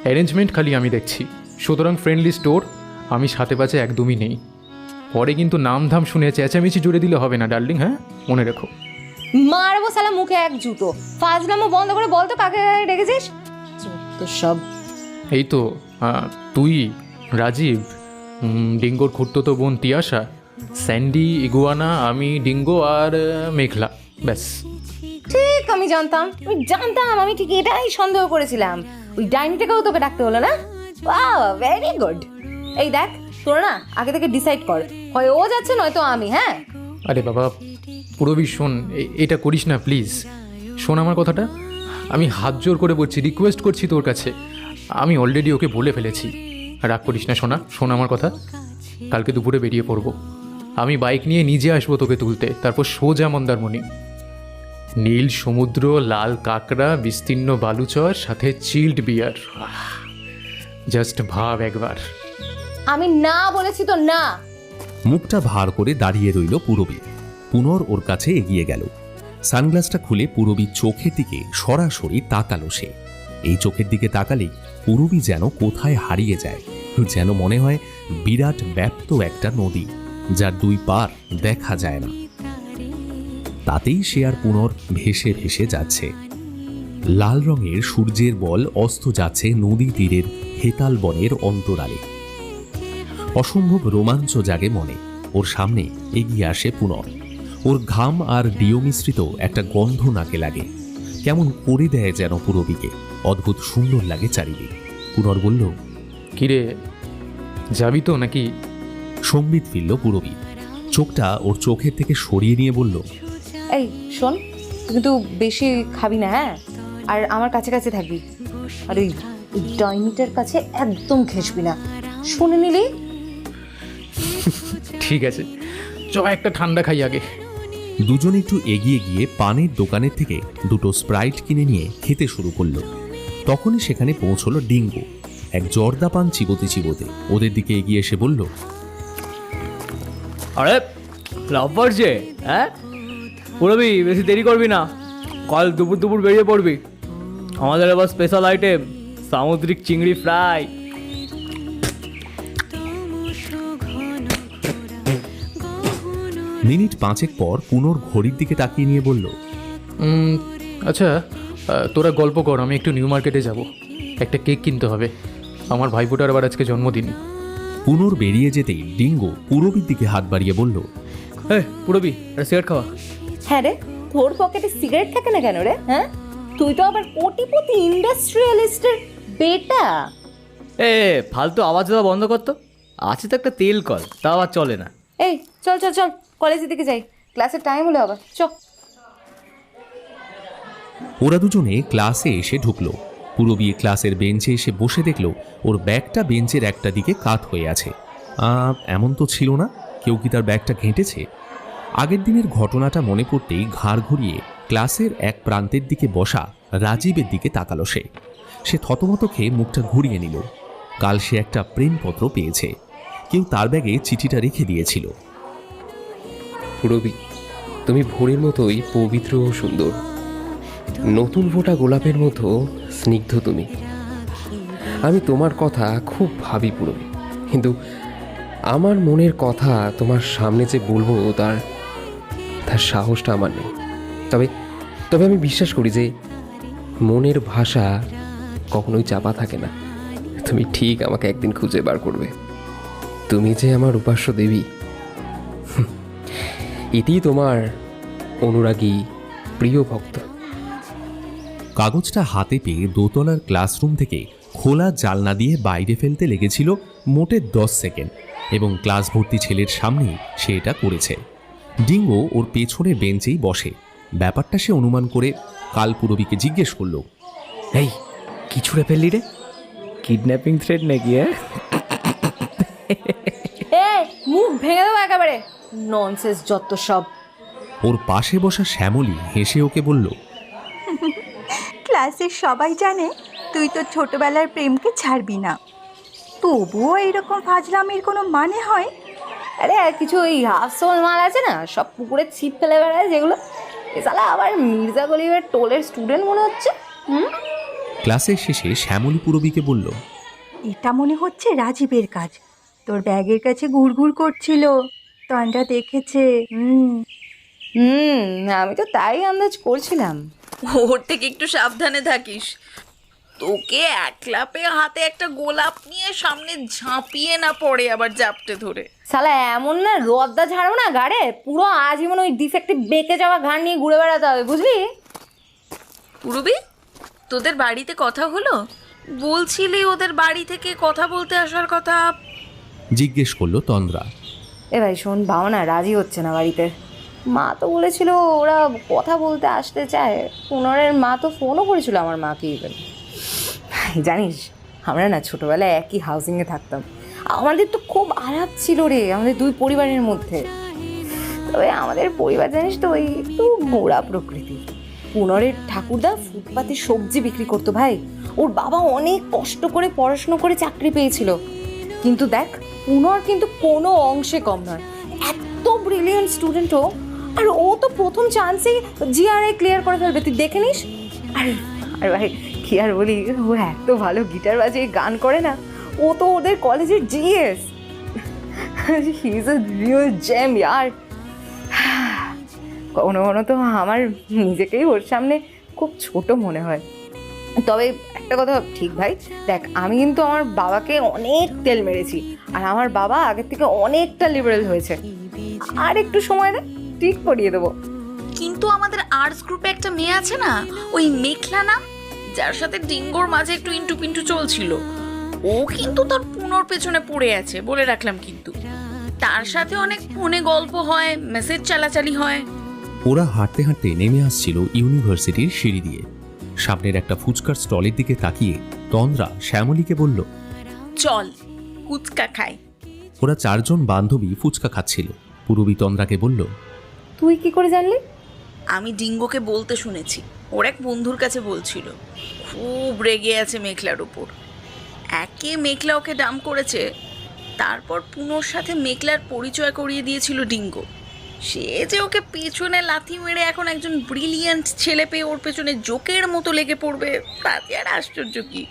অ্যারেঞ্জমেন্ট খালি আমি দেখছি, সুতরাং ফ্রেন্ডলি স্টোর আমি সাথে পাশে একদমই নেই। পরে কিন্তু নাম ধাম শুনে চেঁচামেচি জুড়ে দিলে হবে না ডার্লিং, হ্যাঁ মনে রেখো। মারবো সালা মুখে এক জুতো। ফাজলামো বন্ধ করে বলতো কাকে কাকে ডেকেছিস। তো সব এই তো তুই, রাজীব, ডিঙ্গোর খুঁড়তো বোন তিয়াশা, স্যান্ডি, ইগুয়ানা, আমি, ডিঙ্গো আর মেঘলা, ব্যাস। ঠিক, আমি জানতাম আমি ঠিক এটাই সন্দেহ করেছিলাম। ওই ডাইনিটাকেও তোকে ডাকতে হলো না? Wow, very good. এই দেখ, তোরা না আগে থেকে ডিসাইড কর, হয় ও যাচ্ছে নয়তো আমি। হ্যাঁ আরে বাবা পূরবী শোন, এটা করিস না প্লিজ, শোন আমার কথাটা, আমি হাত জোর করে বলছি, রিকোয়েস্ট করছি তোর কাছে, আমি অলরেডি ওকে বলে ফেলেছি। রাগ করিস না শোনা, শোন আমার কথা, কালকে দুপুরে বেরিয়ে পড়বো, আমি বাইক নিয়ে নিজে আসবো তোকে তুলতে, তারপর সোজা মন্দারমণি। নীল সমুদ্র, লাল কাঁকড়া, বিস্তীর্ণ বালুচর, সাথে চিল্ড বিয়ার, জাস্ট ভাব একবার। আমি না বলেছি তো না। মুখটা ভার করে দাঁড়িয়ে রইল পূরবী। পুনর ওর কাছে এগিয়ে গেল, সানগ্লাসটা খুলে পূরবীর চোখের দিকে সরাসরি তাকালো সে। এই চোখের দিকে তাকালেই পুরবী যেন কোথায় হারিয়ে যায়, যেন মনে হয় বিরাট ব্যাপ্ত একটা নদী যার দুই পার দেখা যায় না। তাতেই সে আর পুনর ভেসে ভেসে যাচ্ছে। লাল রঙের সূর্যের বল অস্ত যাচ্ছে নদী তীরের হেতাল বনের অন্তরালে। অসম্ভব রোমাঞ্চ জাগে মনে। ওর সামনে এগিয়ে আসে পুনর। ওর ঘাম আর ডিও মিশ্রিত একটা গন্ধ নাকে লাগে, কেমন করে দেয় যেন পুরবীকে। অদ্ভুত সুন্দর লাগে চারিদিক। পুনর বলল, কিরে, যাবি তো নাকি? সম্বিত ফিরল পুরবী। চোখটা ওর চোখের থেকে সরিয়ে নিয়ে বলল, এই শোন, তুই কিন্তু বেশি খাবি না, হ্যাঁ? আর আমার কাছে কাছে থাকবি। আর ওই ডাইনিটার কাছে একদম ঘেসবি না, শুনে নিলি? ঠিক আছে, চ একটা ঠান্ডা খাই আগে। দুজন একটু এগিয়ে গিয়ে পানের দোকানের থেকে দুটো স্প্রাইট কিনে নিয়ে খেতে শুরু করলো। তখনই সেখানে পৌঁছলো ডিঙ্গো, এক জর্দা পান চিবোতে চিবোতে। ওদের দিকে এগিয়ে এসে বলল, আরে লাভবার যে, হ্যাঁ পুরবি, বেশি দেরি করবি না, কাল দুপুর দুপুর বেরিয়ে পড়বি। আমাদের এবার স্পেশাল আইটেম সামুদ্রিক চিংড়ি ফ্রাই। মিনিট পাঁচেক পর পুনর ঘড়ির দিকে তাকিয়ে নিয়ে বলল, আচ্ছা, তোরা গল্প কর, আমি একটু নিউ মার্কেটে যাব, একটা কেক কিনতে হবে, আমার ভাইফোঁটার আবার আজকে জন্মদিন। পুনর বেরিয়ে যেতেই ডিঙ্গো পুরবীর দিকে হাত বাড়িয়ে বলল, হ্যাঁ পুরবি, একটা সিগারেট খাওয়া। হ্যাঁ রে, তোর পকেটে সিগারেট থাকে না কেন রে? হ্যাঁ, তুই তো আবার কোটিপতি ইন্ডাস্ট্রিয়ালিস্টের বেটা। এ ফালতু আওয়াজ দেওয়া বন্ধ করতো, আছে তো একটা তেল কল, তা আবার চলে না। এই চল চল চল, কলেজের দিকে যাই, ক্লাসের টাইম হলো আবার, চ। ওরা দুজনে ক্লাসে এসে ঢুকলো। পুরবী ক্লাসের বেঞ্চে এসে বসে দেখলো ওর ব্যাগটা বেঞ্চের একটা দিকে কাত হয়ে আছে। এমন তো ছিল না, কেউ কি তার ব্যাগটা ঘেঁটেছে? আগের দিনের ঘটনাটা মনে পড়তেই ঘাড় ঘুরিয়ে ক্লাসের এক প্রান্তের দিকে বসা রাজীবের দিকে তাকালো সে থতমত খেয়ে মুখটা ঘুরিয়ে নিল। কাল সে একটা প্রেমপত্র পেয়েছে, কেউ তার ব্যাগে চিঠিটা রেখে দিয়েছিল। পুরবী, তুমি ভোরের মতোই পবিত্র ও সুন্দর, নতুন ফোটা গোলাপের মতো স্নিগ্ধ তুমি। আমি তোমার কথা খুব ভাবি পুরবী, কিন্তু আমার মনের কথা তোমার সামনে যে বলবো তার সাহসটা আমার নেই। তবে আমি বিশ্বাস করি যে মনের ভাষা কখনোই চাপা থাকে না। তুমি ঠিক আমাকে একদিন খুঁজে বার করবে। তুমি যে আমার উপাস্য দেবী, এটিই তোমার অনুরাগী প্রিয় ভক্ত। কাগজটা হাতে পেয়ে দোতলার ক্লাসরুম থেকে খোলা জালনা দিয়ে বাইরে ফেলতে লেগেছিল মোটে 10 সেকেন্ড, এবং ক্লাস ভর্তি ছেলের সামনেই সে এটা করেছে। ডিঙ্গো ওর পেছনের বেঞ্চেই বসে। ব্যাপারটা সে অনুমান করে কাল পুরবীকে জিজ্ঞেস করলো, এই কি ছুঁড়ে ফেললি রে? কিডন্যাপিং থ্রেট নাকি? এই মুখ ভেঙে দেবো একেবারে, ননসেন্স যত সব। ওর পাশে বসা শ্যামলী হেসে ওকে বলল, ক্লাসের সবাই জানে তুই তো ছোটবেলার প্রেমকে ছাড়বি না, তবুও এইরকম ফাজলামির কোনো মানে হয়? আরে আর কিছু ওই হাফসল মাল আছে না, সব পুকুরে ছিপ ফেলে বেড়ায় যেগুলো, এছাড়া আবার মির্জা গলিবের টোলের স্টুডেন্ট মনে হচ্ছে। ক্লাসের শেষে শ্যামলী পুরবীকে বলল, এটা মনে হচ্ছে রাজীবের কাজ, তোর ব্যাগের কাছে ঘুরঘুর করছিল, তন্ডা দেখেছে। আমি তো তাই আন্দাজ করছিলাম। ওর থেকে একটু সাবধানে থাকিস, তোকে একলা পেয়ে হাতে একটা গোলাপ নিয়ে সামনে ঝাঁপিয়ে না পড়ে আবার জাপটে ধরে। শালা এমন না রদ্দা ঝাড়ো না গাড়ে, পুরো আজীবন ওই ডিফেক্টিভ বেঁকে যাওয়া ঘাড় নিয়ে ঘুরে বেড়াতে হবে, বুঝলি? পুরবি, তোদের বাড়িতে কথা হলো? বলছিলি ওদের বাড়ি থেকে কথা বলতে আসার কথা। জিজ্ঞেস করলো তন্দ্রা। এ ভাই শোন, ভাবনা রাজি হচ্ছে না বাড়িতে। মা তো বলেছিল ওরা কথা বলতে আসতে চায়। পুনরের মা তো ফোনও করেছিল আমার মাকে। ইভেন জানিস, আমরা না ছোটোবেলায় একই হাউজিংয়ে থাকতাম, আমাদের তো খুব আলাপ ছিল রে আমাদের দুই পরিবারের মধ্যে। তবে আমাদের পরিবার জানিস তো ওই একটু মোড়া প্রকৃতির। পুনরের ঠাকুরদা ফুটপাতে সবজি বিক্রি করতো ভাই। ওর বাবা অনেক কষ্ট করে পড়াশুনো করে চাকরি পেয়েছিল, কিন্তু দেখ পুনর কিন্তু কোনো অংশে কম নয়, এত ব্রিলিয়েন্ট স্টুডেন্টও। আর ও তো প্রথম চান্সেই জিআরআই ক্লিয়ার করে ফেলবে, তুই দেখে নিস। আর ভাই কি আর বলি, ও এত ভালো গিটার বাজিয়ে গান করে না, ও তো ওদের কলেজের GS. He is a real gem ইয়ার। কখনো কখনো তো আমার নিজেকেই ওর সামনে খুব ছোট মনে হয়। তবে একটা কথা ঠিক ভাই, দেখ আমি কিন্তু আমার বাবাকে অনেক তেল মেরেছি, আর আমার বাবা আগের থেকে অনেকটা লিবারেল হয়েছে। আর একটু সময় দে, ঠিক পড়িয়ে দেবো। কিন্তু আমাদের আর্টস গ্রুপে একটা মেয়ে আছে না, ওই মেঘলা নাম, যার সাথে ডিঙ্গোর মাঝে একটু ইন্টু পিন্টু চলছিল, ও কিন্তু তার পুনর পেছনে পড়ে আছে, বলে রাখলাম। কিন্তু তার সাথে অনেক ফোনে গল্প হয়, মেসেজ চালাচালি হয়। ওরা হাঁটতে হাঁটতে নেমে আসছিল ইউনিভার্সিটির সিঁড়ি দিয়ে। সামনের একটা ফুচকার স্টলের দিকে তাকিয়ে তন্দ্রা শ্যামলীকে বলল, চল ফুচকা খাই। ওরা 4 জন বান্ধবী ফুচকা খাচ্ছিল। পূরবী তন্দ্রাকে বলল, তুই কি করে জানলি? আমি ডিঙ্গোকে বলতে শুনেছি, ওর এক বন্ধুর কাছে বলছিল। খুব রেগে আছে মেঘলার উপর। একে মেঘলা ওকে ডাম করেছে, তারপর পুনোর সাথে মেঘলার পরিচয় করিয়ে দিয়েছিল ডিঙ্গো। সে যে ওকে পেছনে লাথি মেরে এখন একজন ব্রিলিয়ান্ট ছেলে পেয়ে ওর পেছনে জোকের মতো লেগে পড়বে, তাতে আর আশ্চর্য কি।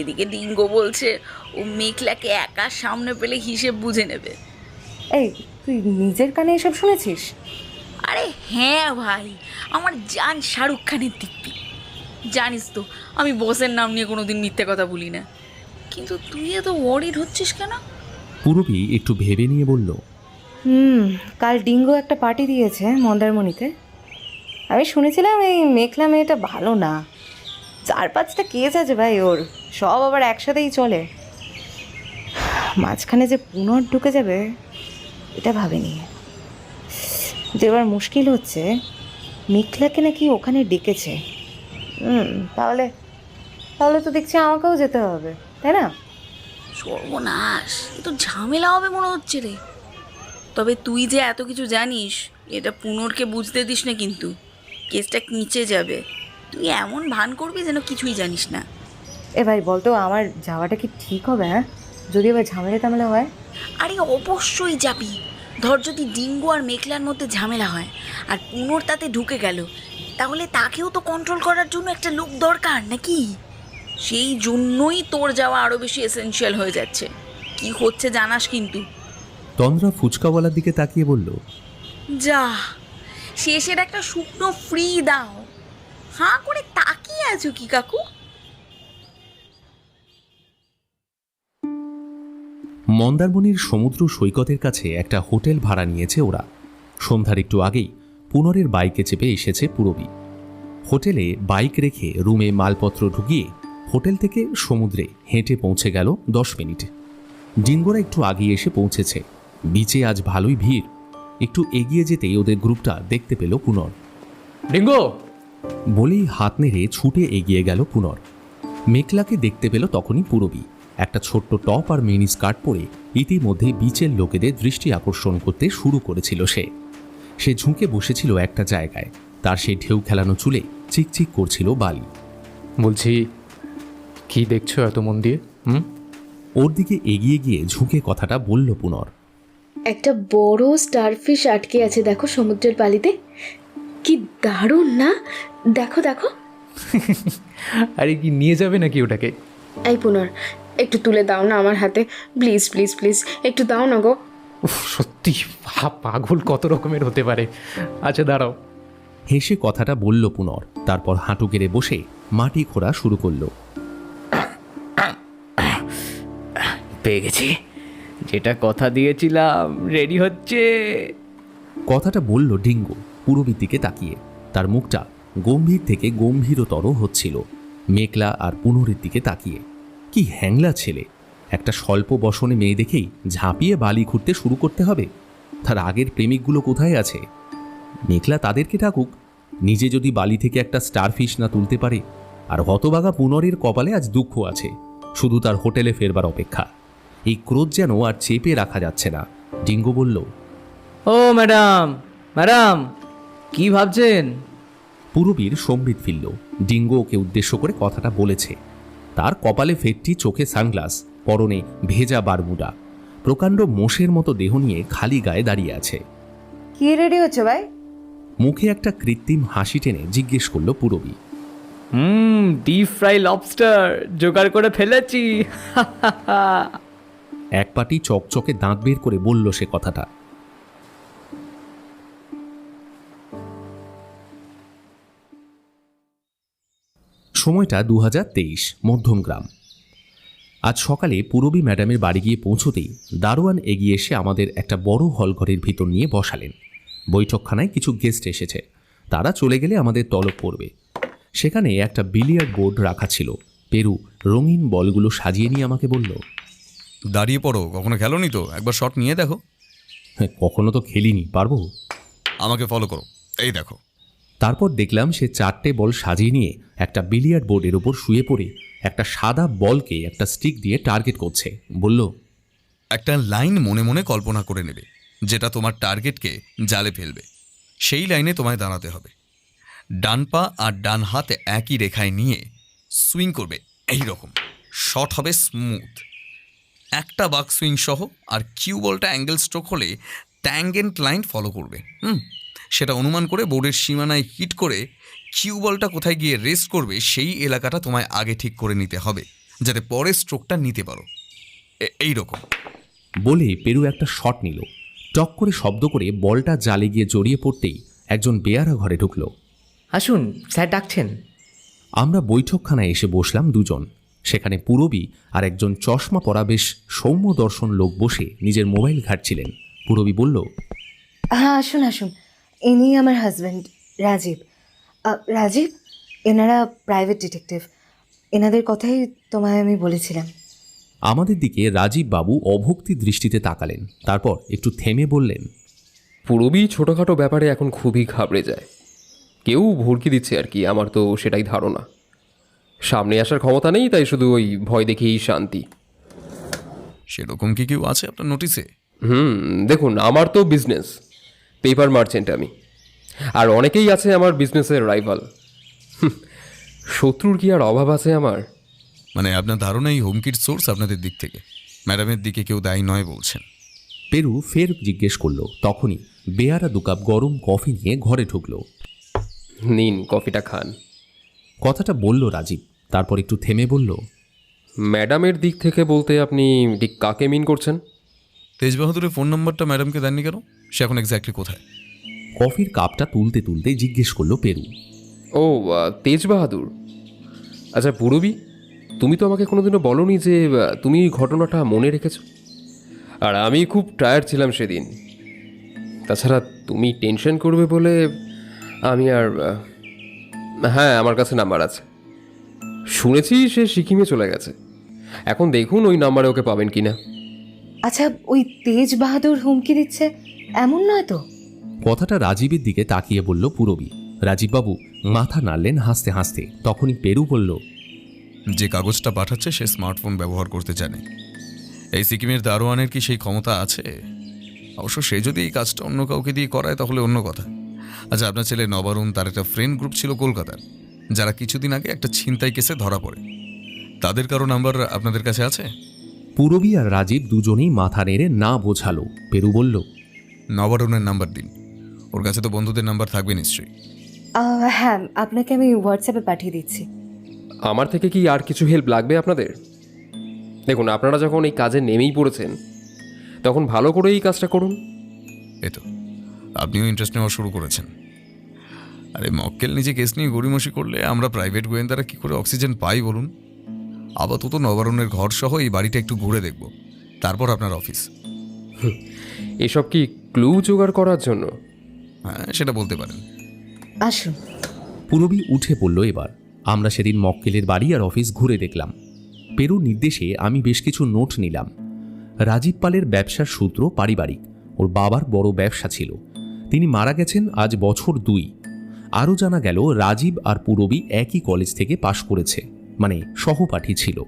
এদিকে ডিঙ্গো বলছে ও মেঘলাকে একা সামনে পেলে হিসেব বুঝে নেবে। এই, তুই নিজের কানে এসব শুনেছিস? আরে হ্যাঁ ভাই, আমার জান শাহরুখ খানের দিব্যি। জানিস তো আমি বসের নাম নিয়ে কোনোদিন মিথ্যে কথা বলি না, কিন্তু তুই এত ওয়ারিড হচ্ছিস কেন? পূরবী একটু ভেবে নিয়ে বলল, কাল ডিঙ্গো একটা পার্টি দিয়েছে মন্দারমণিতে। আমি শুনেছিলাম এই মেঘলা মেয়েটা ভালো না, 4-5টা কেস আছে ভাই ওর, সব আবার একসাথেই চলে। মাঝখানে যে পুনর ঢুকে যাবে এটা ভাবিনি। যে এবার মুশকিল হচ্ছে, মেঘলাকে নাকি ওখানে ডেকেছে। তাহলে তাহলে তো দেখছি আমাকেও যেতে হবে, তাই না? সর্বনাশ, এ তো ঝামেলা হবে মনে হচ্ছে রে। তবে তুই যে এত কিছু জানিস, এটা পুনরকে বুঝতে দিস না, কিন্তু কেসটা নিচে যাবে। তুই এমন ভান করবি যেন কিছুই জানিস না। এ ভাই বলতো, আমার যাওয়াটা কি ঠিক হবে? হ্যাঁ, যদি আবার ঝামেলা হয়? আরে অবশ্যই যাবি। ধর যদি ডিঙ্গো আর মেঘলার মধ্যে ঝামেলা হয় আর পুনর তাতে ঢুকে গেল, তাহলে তাকেও তো কন্ট্রোল করার জন্য একটা লোক দরকার নাকি? সেই জন্যই তোর যাওয়া আরও বেশি এসেনশিয়াল হয়ে যাচ্ছে। কি হচ্ছে জানাস কিন্তু। তন্দ্রা ফুচকাওয়ালার দিকে তাকিয়ে বলল, যা, শেষের একটা শুকনো ফ্রি দাও। হাঁ করে তাকিয়ে আছো কি কাকু? মন্দারমণির সমুদ্র সৈকতের কাছে একটা হোটেল ভাড়া নিয়েছে ওরা। সন্ধ্যার একটু আগেই পুনরের বাইকে চেপে এসেছে পূরবী। হোটেলে বাইক রেখে রুমে মালপত্র ঢুকিয়ে হোটেল থেকে সমুদ্রে হেঁটে পৌঁছে গেল 10 মিনিট। ডিঙ্গোরা একটু আগিয়ে এসে পৌঁছেছে। বিচে আজ ভালোই ভিড়। একটু এগিয়ে যেতেই ওদের গ্রুপটা দেখতে পেল পুনর। ডিঙ্গো! বলেই হাত নেড়ে ছুটে এগিয়ে গেল পুনর। মেঘলাকে দেখতে পেল তখনই পূরবী। একটা ছোট্ট টপ আর মিনি স্কার্ট পরে ইতিমধ্যে বিচের লোকেদের দৃষ্টি আকর্ষণ করতে শুরু করেছিল সে ঝুঁকে বসেছিল একটা জায়গায়। তার সেই ঢেউ খেলানো চুলে চিকচিক করছিল বালি। বলছি, কি দেখছো এত মন দিয়ে? ওর দিকে এগিয়ে গিয়ে ঝুঁকে কথাটা বলল পুনর। একটা বড় স্টারফিশ আটকে আছে দেখো সমুদ্রের বালিতে, কি দারুণ না? দেখো দেখো। আরে কি নিয়ে যাবে নাকি ওটাকে? এই পুনর, একটু তুলে দাও না আমার হাতে, প্লিজ প্লিজ প্লিজ, একটু দাও না গো। সত্যি পাগল কত রকমের হতে পারে। আচ্ছা দাঁড়াও। হেসে কথাটা বলল পুনর। তারপর হাঁটু গেড়ে বসে মাটি খোঁড়া শুরু করলো। পেয়ে গেছি, যেটা কথা দিয়েছিলাম রেডি হচ্ছে। কথাটা বলল ডিঙ্গো পূরবীর দিকে তাকিয়ে। তার মুখটা গম্ভীর থেকে গম্ভীরতর হচ্ছিল মেঘলা আর পুনরের দিকে তাকিয়ে। কি হ্যাংলা ছেলে! একটা স্বল্প বসনে মেয়ে দেখেই ঝাঁপিয়ে বালি খুঁড়তে শুরু করতে হবে। তার আগের প্রেমিকগুলো কোথায় আছে? মেঘলা তাদেরকে ডাকুক, নিজে যদি বালি থেকে একটা স্টারফিশ না তুলতে পারে। আর হতভাগা পুনরের কপালে আজ দুঃখ আছে, শুধু তার হোটেলে ফেরবার অপেক্ষা। এই ক্রোধ যেন আর চেপে রাখা যাচ্ছে না। ডিঙ্গো বলল, ও ম্যাডাম, ম্যাডাম কি ভাবছেন? পূরবীর সম্বিত ফিরল। ডিঙ্গো ওকে উদ্দেশ্য করে কথাটা বলেছে। তার কপালে ফেটটি, চোখে সানগ্লাস, পরনে ভেজা বারমুডা, প্রকাণ্ড মোষের মতো দেহ নিয়ে খালি গায়ে দাঁড়িয়ে আছে। কি রেডি হচ্ছে ভাই? মুখে একটা কৃত্রিম হাসি টেনে জিজ্ঞেস করল পূরবী। ডিপ ফ্রাই লবস্টার জোগাড় করে ফেলেছি। এক পাটি চকচকে দাঁত বের করে বলল সে কথাটা। সময়টা 2023, মধ্যমগ্রাম। আজ সকালে পূরবী ম্যাডামের বাড়ি গিয়ে পৌঁছতেই দারোয়ান এগিয়ে এসে আমাদের একটা বড় হলঘরের ভিতর নিয়ে বসালেন। বৈঠকখানায় কিছু গেস্ট এসেছে, তারা চলে গেলে আমাদের তলব পড়বে। সেখানে একটা বিলিয়ার্ড বোর্ড রাখা ছিল। পেরু রঙিন বলগুলো সাজিয়ে নিয়ে আমাকে বলল, দাঁড়িয়ে পড়ো, কখনো খেলোনি তো, একবার শট নিয়ে দেখো। হ্যাঁ, কখনো তো খেলিনি, পারবো? আমাকে ফলো করো, এই দেখো। তারপর দেখলাম সে 4টে বল সাজিয়ে নিয়ে একটা বিলিয়ার্ড বোর্ডের ওপর শুয়ে পড়ে একটা সাদা বলকে একটা স্টিক দিয়ে টার্গেট করছে। বলল, একটা লাইন মনে মনে কল্পনা করে নেবে যেটা তোমার টার্গেটকে জালে ফেলবে। সেই লাইনে তোমায় দাঁড়াতে হবে। ডান পা আর ডান হাতে একই রেখায় নিয়ে সুইং করবে, এই রকম। শট হবে স্মুথ, একটা বাক সুইং সহ। আর কিউ বলটা অ্যাঙ্গেল স্ট্রোক হলে ট্যাঙ্গেন্ট লাইন ফলো করবে। সেটা অনুমান করে বোর্ডের সীমানায় হিট করে কিউ বলটা কোথায় গিয়ে রেস্ট করবে সেই এলাকাটা তোমায় আগে ঠিক করে নিতে হবে, যাতে পরে স্ট্রোকটা নিতে পারো। এই রকম বলে পেরু একটা শট নিল। টক করে শব্দ করে বলটা জালে গিয়ে জড়িয়ে পড়তেই একজন বেয়ারা ঘরে ঢুকলো। আসুন, স্যার ডাকছেন। আমরা বৈঠকখানায় এসে বসলাম দুজন। সেখানে পূরবী আর একজন চশমা পরা বেশ সৌম্য দর্শন লোক বসে নিজের মোবাইল ঘাঁটছিলেন। পূরবী বলল, হ্যাঁ, আসুন আসুন, ইনি আমার হাজব্যান্ড রাজীব। রাজীব, এনারা প্রাইভেট ডিটেকটিভ। এনাদের কথাই তোমায় আমি বলেছিলাম। আমাদের দিকে রাজীব বাবু অভক্তি দৃষ্টিতে তাকালেন, তারপর একটু থেমে বললেন, পূরবী ছোটোখাটো ব্যাপারে এখন খুবই ঘাবড়ে যায়। কেউ ভড়কি দিচ্ছে আর কি, আমার তো সেটাই ধারণা। সামনে আসার ক্ষমতা নেই, তাই শুধু ওই ভয় দেখেই শান্তি। সেরকম কি কেউ আছে আপনার নোটিসে? দেখুন, আমার তো বিজনেস, পেপার মার্চেন্ট আমি। আর অনেকেই আছে আমার বিজনেসের রাইভাল। শত্রুর কি আর অভাব আছে আমার? মানে আপনার ধারণা এই হুমকির সোর্স আপনাদের দিক থেকে, ম্যাডামের দিকে কেউ দায়ী নয় বলছেন? পেরু ফের জিজ্ঞেস করলো। তখনই বেয়ারা 2 কাপ গরম কফি নিয়ে ঘরে ঢুকলো। নিন, কফিটা খান। কথাটা বলল রাজীব, তারপর একটু থেমে বলল, ম্যাডামের দিক থেকে বলতে আপনি ঠিক কাকে মিন করছেন? তেজ বাহাদুরের ফোন নাম্বারটা ম্যাডামকে দেননি কেন? সে এখন এক্স্যাক্টলি কোথায়? কফির কাপটা তুলতে তুলতে জিজ্ঞেস করলো পেরু। ও, তেজ বাহাদুর। আচ্ছা পূরবী, তুমি তো আমাকে কোনোদিনও বলোনি যে তুমি এই ঘটনাটা মনে রেখেছো। আর আমি খুব টায়ার্ড ছিলাম সেদিন। তাছাড়া তুমি টেনশন করবে বলে আমি আর হ্যাঁ, আমার কাছে নাম্বার আছে। শুনেছি সে সিকিমে চলে গেছে। এখন দেখুন ওই নাম্বারে ওকে পাবেন কি না। আচ্ছা, ওই তেজ বাহাদুর হুমকি দিচ্ছে এমন নয় তো? কথাটা রাজীবের দিকে তাকিয়ে বলল পূরবী। রাজীববাবু মাথা নাড়লেন হাসতে হাসতে। তখনই পেরু বলল, যে কাগজটা পাঠাচ্ছে সে স্মার্টফোন ব্যবহার করতে জানে। এই সিকিমের দারোয়ানের কি সেই ক্ষমতা আছে? অবশ্য সে যদি এই কাজটা অন্য কাউকে দিয়ে করায় তাহলে অন্য কথা। আচ্ছা, আপনার ছেলে নবারুণ, তার একটা ফ্রেন্ড গ্রুপ ছিল কলকাতার, যারা কিছুদিন আগে একটা ছিনতাই কেসে ধরা পড়ে। তাদের কারো নাম্বার আপনাদের কাছে আছে? পূরবী আর রাজীব দুজনেই মাথা নেড়ে না বোঝালো। পেরু বলল, নবারুণের নাম্বার দিন, ওর কাছে তো বন্ধুদের নাম্বার থাকবে নিশ্চয়ই। হ্যাঁ, আপনাকে আমি হোয়াটসঅ্যাপে পাঠিয়ে দিচ্ছি। আমার থেকে কি আর কিছু হেল্প লাগবে আপনাদের? দেখুন, আপনারা যখন এই কাজে নেমেই পড়েছেন তখন ভালো করে এই কাজটা করুন। এই তো আপনিও ইন্টারেস্ট নেওয়া শুরু করেছেন। আরে মক্কেল নিজে কেস নিয়ে গড়িমসি করলে আমরা প্রাইভেট গোয়েন্দারা কী করে অক্সিজেন পাই বলুন? আপাতত নবারুণের ঘর সহ এই বাড়িটা একটু ঘুরে দেখব, তারপর আপনার অফিস। এসব কি ক্লু জোগাড় করার জন্য? হ্যাঁ, সেটা বলতে পারেন। আসুন। পূরবী উঠে পড়ল। এবার আমরা সেদিন মক্কেলের বাড়ি আর অফিস ঘুরে দেখলাম। পেরুর নির্দেশে আমি বেশ কিছু নোট নিলাম। রাজীব পালের ব্যবসার সূত্র পারিবারিক। ওর বাবার বড় ব্যবসা ছিল, তিনি মারা গেছেন আজ বছর 2। আরও জানা গেল রাজীব আর পূরবী একই কলেজ থেকে পাশ করেছে, মানে সহপাঠী ছিল।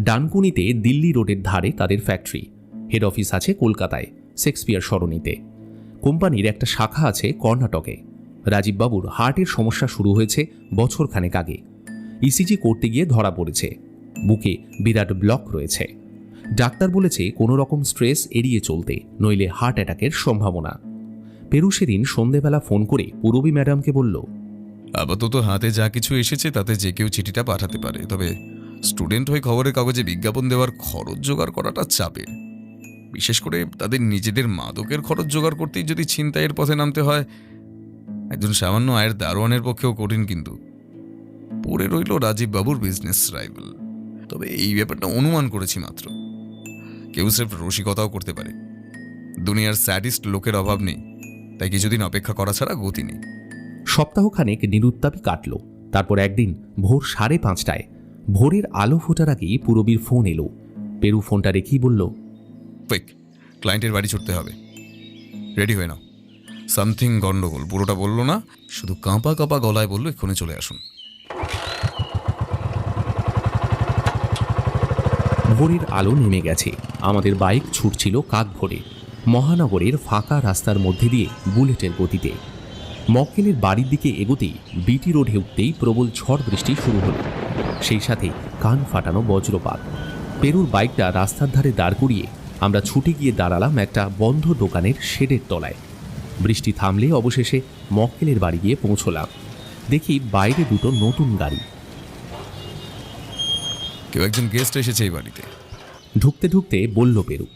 ডানকুনিতে দিল্লি রোডের ধারে তাদের ফ্যাক্টরি। হেড অফিস আছে কলকাতায়, শেক্সপিয়ার সরণিতে। কোম্পানির একটা শাখা আছে কর্ণাটকে। রাজীববাবুর হার্টের সমস্যা শুরু হয়েছে বছরখানেক আগে। ইসিজি করতে গিয়ে ধরা পড়েছে, বুকে বিরাট ব্লক রয়েছে। ডাক্তার বলেছে কোনো রকম স্ট্রেস এড়িয়ে চলতে, নইলে হার্ট অ্যাটাকের সম্ভাবনা। পেরু সেদিন সন্ধেবেলা ফোন করে পূরবী ম্যাডামকে বলল, আপাতত হাতে যা কিছু এসেছে তাতে যে কেউ চিঠিটা পাঠাতে পারে, তবে স্টুডেন্ট হয়ে খবরের কাগজে বিজ্ঞাপন দেওয়ার খরচ জোগাড় করাটা চাপের। বিশেষ করে তাদের নিজেদের মাদকের খরচ জোগাড় করতেই যদি ছিনতাইয়ের পথে নামতে হয়, একজন সামান্য আয়ের দারোয়ানের পক্ষেও কঠিন। কিন্তু পড়ে রইল রাজীব বাবুর বিজনেস রাইভাল। তবে এই ব্যাপারটা অনুমান করেছি মাত্র। কেউ স্রেফ রসিকতাও করতে পারে। দুনিয়ার স্যাডিস্ট লোকের অভাব নেই, তাই কিছুদিন অপেক্ষা করা ছাড়া গতি নেই। সপ্তাহখানেক নিরুত্তাপই কাটল। তারপর একদিন ভোর 5:30টায়, ভোরের আলো ফোটার আগেই পূরবীর ফোন এলো। পেরু ফোনটা রেখেই বলল, কুইক, ক্লায়েন্টের বাড়ি ছুটতে হবে, রেডি হয়ে নাও। সামথিং গন্ডগোল, পুরোটা বললো না, শুধু কাঁপা কাঁপা গলায় বললো এক্ষুনি চলে আসুন। ভোরের আলো নেমে গেছে। আমাদের বাইক ছুটছিল কাক ভরে মহানগরের ফাঁকা রাস্তার মধ্যে দিয়ে বুলেটের গতিতে। মক্কেলের বাড়ির দিকে এগোতেই বিটি রোডে উঠতেই প্রবল ঝড় বৃষ্টি শুরু হলো, সেই সাথে কান ফাটানো বজ্রপাত। পেরুর বাইকটা রাস্তার ধারে দাঁড় করিয়ে আমরা ছুটে গিয়ে দাঁড়ালাম একটা বন্ধ দোকানের শেডের তলায়। বৃষ্টি থামলে অবশেষে মক্কেলের বাড়ি গিয়ে পৌঁছলাম। দেখি বাইরে দুটো নতুন গাড়ি। কেউ একজন গেস্ট এসেছে এই বাড়িতে। ঢুকতে ঢুকতে বলল পেরু।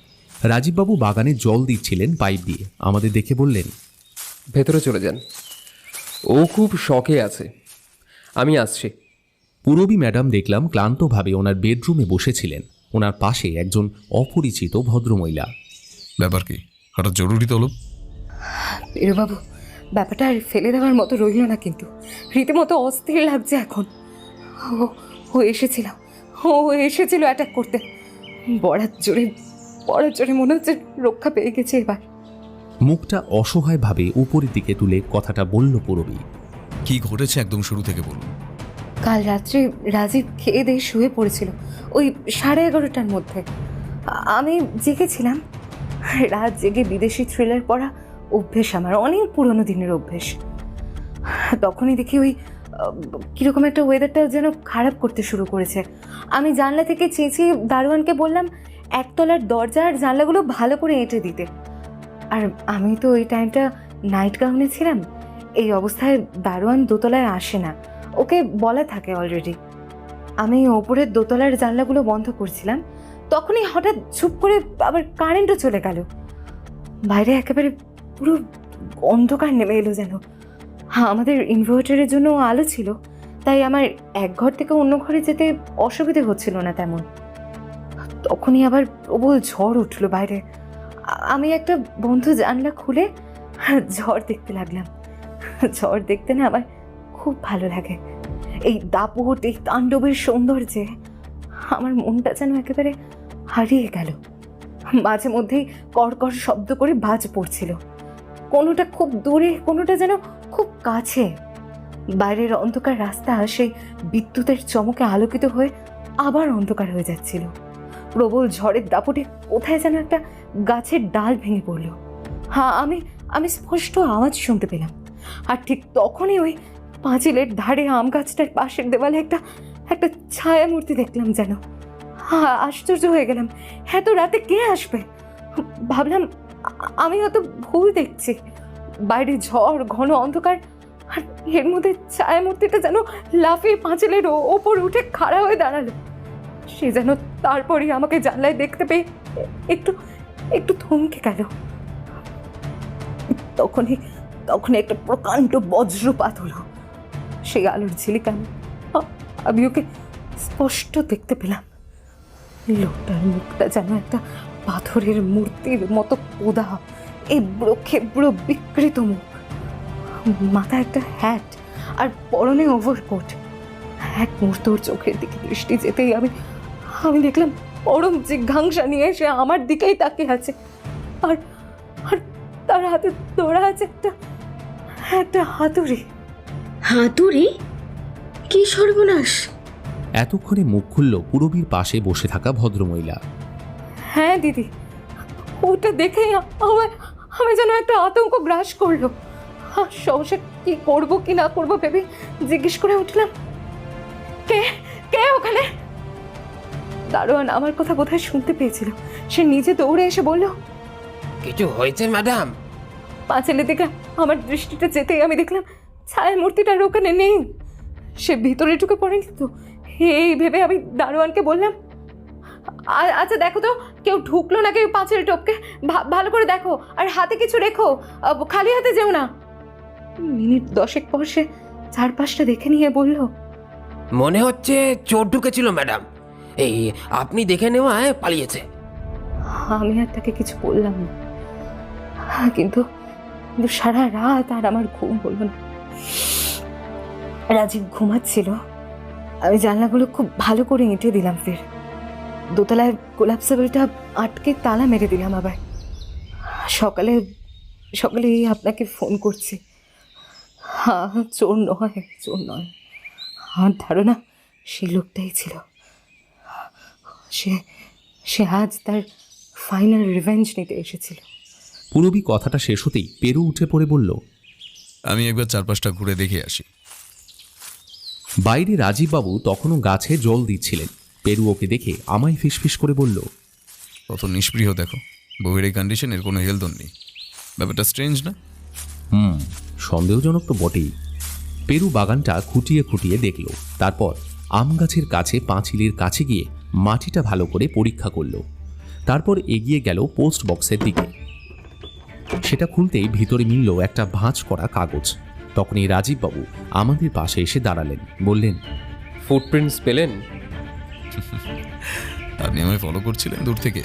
রাজীববাবু বাগানে জল দিচ্ছিলেন পাইপ দিয়ে। আমাদের দেখে বললেন, ভেতরে চলে যান, ও খুব শখে আছে, আমি আসছি। পূরবী ম্যাডাম দেখলাম ক্লান্তভাবে ওনার বেডরুমে বসেছিলেন। ওনার পাশে একজন অপরিচিত ভদ্রমহিলা। ব্যাপার কি? হঠাৎ জরুরি তলব? পেরুবাবু, ব্যাপারটা আর ফেলে দেওয়ার মতো রইল না, কিন্তু রীতিমতো অস্থির লাগছে এখন। ও এসেছিল অ্যাটাক করতে। বড়ার জোরে মনে হচ্ছে রক্ষা পেয়ে গেছে এবার। মুখটা অসহায়ভাবে উপরের দিকে তুলে কথাটা বলল পূরবী। কি ঘটেছে একদম শুরু থেকে বলুন। কাল রাত্রে রাজীব খেয়ে দিয়ে শুয়ে পড়েছিল ওই 11:30টার মধ্যে। আমি জেগেছিলাম। রাত জেগে বিদেশি থ্রিলার পড়া অভ্যেস আমার, অনেক পুরনো দিনের অভ্যেস। তখনই দেখি ওই কীরকম একটা ওয়েদারটা যেন খারাপ করতে শুরু করেছে। আমি জানলা থেকে চেঁচিয়ে দারোয়ানকে বললাম একতলার দরজা আর জানলাগুলো ভালো করে এঁটে দিতে। আর আমি তো ওই টাইমটা নাইট গাউনে ছিলাম। এই অবস্থায় দারোয়ান দোতলায় আসে না, ওকে বলা থাকে অলরেডি। আমি ওপরের দোতলার জানলাগুলো বন্ধ করছিলাম, তখনই হঠাৎ চুপ করে আবার কারেন্টও চলে গেল। বাইরে একেবারে পুরো অন্ধকার নেমে এলো যেন। আমাদের ইনভার্টারের জন্য আলো ছিল, তাই আমার এক ঘর থেকে অন্য ঘরে যেতে অসুবিধে হচ্ছিল না তেমন। তখনই আবার প্রবল ঝড় উঠলো বাইরে। আমি একটা বন্ধ জানলা খুলে ঝড় দেখতে লাগলাম। ঝড় দেখতে না আমার খুব ভালো লাগে। এই দাপট, এই তাণ্ডবের সৌন্দর্যে আমার মনটা যেন একেবারে হারিয়ে গেল। মাঝে মধ্যেই কড়কড় শব্দ করে বাজ পড়ছিল, কোনোটা খুব দূরে, কোনোটা যেন খুব কাছে। বাইরের অন্ধকার রাস্তা সেই বিদ্যুতের চমকে আলোকিত হয়ে আবার অন্ধকার হয়ে যাচ্ছিল। প্রবল ঝড়ের দাপটে কোথায় যেন একটা গাছের ডাল ভেঙে পড়ল। আমি স্পষ্ট আওয়াজ শুনতে পেলাম। আর ঠিক তখনই ওই পাঁচিলের ধারে আম গাছটার পাশের দেওয়ালে একটা ছায়া মূর্তি দেখলাম যেন। আশ্চর্য হয়ে গেলাম, এত রাতে কে আসবে? ভাবলাম আমি হয়তো ভুল দেখছি। বাইরে ঝড়, ঘন অন্ধকার, আর এর মধ্যে ছায়া মূর্তিটা যেন লাফিয়ে পাঁচিলের ওপর উঠে খাড়া হয়ে দাঁড়ালো। সে যেন তারপরই আমাকে জানলায় দেখতে পেয়ে একটু থমকে গেল। তখনই একটা প্রকাণ্ড বজ্রপাত হলো। সেই আলোর ঝিলিক আমি ওকে স্পষ্ট দেখতে পেলাম। লোকটার মুখটা যেন একটা পাথরের মূর্তির মতো কোদা, এবড়ো খেবড়ো বিকৃত মুখ, মাথায় একটা হ্যাট আর পরনে ওভারকোট। এক মুহূর্ত ওর চোখের দিকে দৃষ্টি যেতেই আমি দেখলাম পরম জিজ্ঞাসা নিয়ে সে আমার দিকেই তাকিয়ে আছে। আর তার হাতে ধরা আছে একটা হাতুড়ি। হাতুড়ি? কি সর্বনাশ! এতক্ষণে মুখ খুলল পূরবীর পাশে বসে থাকা ভদ্রমহিলা। হ্যাঁ দিদি, ওটা দেখেই আমি যেন একটা আতঙ্ক গ্রাস করলো। সহসা কি করব কি না করব ভেবে জিজ্ঞেস করে উঠলাম, কে ওখানে? দারোয়ান আমার কথা বোধহয় শুনতে পেয়েছিল। সে নিজে দৌড়ে এসে বলল, কিছু হয়েছে ম্যাডাম? পাঁচিলের দিকে আমার দৃষ্টিটা যেতেই আমি দেখলাম ছায়া মূর্তিটার ওখানে নেই। সে ভিতরে ঢুকে পড়েনি তো? এই ভেবে আমি দারোয়ানকে বললাম, আচ্ছা দেখো তো কেউ ঢুকলো নাকি ওই পাঁচিল টপকে, ভালো করে দেখো, আর হাতে কিছু রেখো, খালি হাতে যেও না। মিনিট 10 পর সে চারপাশটা দেখে নিয়ে বলল, মনে হচ্ছে চোর ঢুকেছিল ম্যাডাম, এই আপনি দেখে নেওয়ায় পালিয়েছে। আমি আর তাকে কিছু বললাম না, কিন্তু সারা রাত আর আমার ঘুম হলো না। রাজীব ঘুমাচ্ছিল, আমি জানলাগুলো খুব ভালো করে এঁটে দিলাম, ফের দোতলায় কোলাপসেবলটা আটকে তালা মেরে দিলাম। আবার সকালে আপনাকে ফোন করছি। হ্যাঁ, চোর নয়, আমার ধারণা সেই লোকটাই ছিল। সে আজ তার ফাইনাল রিভেঞ্জ নিতে এসেছিল। পূরবী কথাটা শেষ হতেই পেরু উঠে পড়ে বলল, আমি একবার চারপাশটা ঘুরে দেখে আসি। বাইরে রাজীববাবু তখনও গাছে জল দিচ্ছিলেন। পেরু ওকে দেখে আমায় ফিসফিস করে বলল, কত নিষ্পৃহ দেখো, বউয়ের এই কন্ডিশনের কোনো হেলদোল নেই। ব্যাপারটা স্ট্রেঞ্জ না? সন্দেহজনক তো বটেই। পেরু বাগানটা খুঁটিয়ে খুঁটিয়ে দেখল, তারপর আম গাছের কাছে পাঁচিলের কাছে গিয়ে মাটিটা ভালো করে পরীক্ষা করল। তারপর এগিয়ে গেল পোস্ট বক্সের দিকে। সেটা খুলতেই ভিতরে মিলল একটা ভাঁজ করা কাগজ। তখনই রাজীববাবু আমাদের পাশে এসে দাঁড়ালেন, বললেন, ফুটপ্রিন্টস পেলেন? আপনি আমায় ফলো করছিলেন দূর থেকে?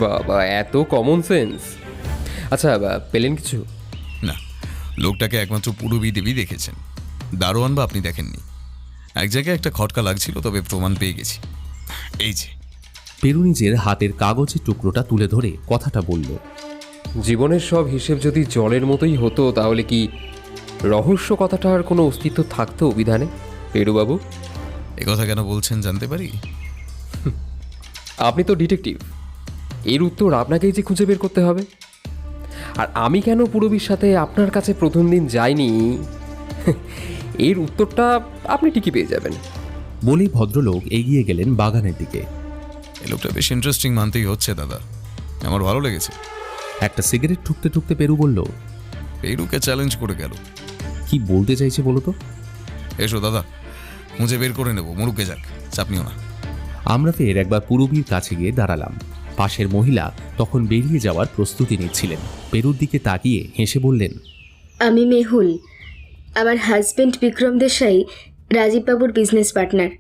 বাবা, এত কমন সেন্স। আচ্ছা, পেলেন কিছু? না, লোকটাকে একমাত্র পূরবী দেবী দেখেছেন, দারোয়ান বা আপনি দেখেননি। এক জায়গায় একটা খটকা লাগছিল, তবে প্রমাণ পেয়ে গেছি। এই যে। পেরু নিজের হাতের কাগজের টুকরোটা তুলে ধরে কথাটা বলল, জীবনের সব হিসেব যদি জলের মতোই হতো, তাহলে কি রহস্য কথাটার কোনো অস্তিত্ব থাকতো অভিধানে, পেরুবাবু? এ কথা কেন বলছেন জানতে পারি? আপনি তো ডিটেকটিভ, এর উত্তর আপনাকেই যে খুঁজে বের করতে হবে। আর আমি কেন পূরবীর সাথে আপনার কাছে প্রথম দিন যাইনি, এর উত্তরটা আপনি ঠিকই পেয়ে যাবেন। বলেই ভদ্রলোক এগিয়ে গেলেন বাগানের দিকে। এই লোকটা বেশ ইন্টারেস্টিং মানতেই হচ্ছে দাদা, আমার ভালো লেগেছে। একটা সিগারেট ঠুকতে ঠুকতে পেরু বলল, পেরুকে চ্যালেঞ্জ করে গেল। কি বলতে চাইছে বলো তো? এসো দাদা, খুঁজে বের করে নেবো, মরুকে যাক, চাপ নিও না। আমরা ফের একবার পূরবীর কাছে গিয়ে দাঁড়ালাম। পাশের মহিলা তখন বেরিয়ে যাওয়ার প্রস্তুতি নিচ্ছিলেন। পেরুর দিকে তাকিয়ে হেসে বললেন, আমি মেহুল, আমার হাজব্যান্ড বিক্রম দেশাই রাজীববাবুর বিজনেস পার্টনার।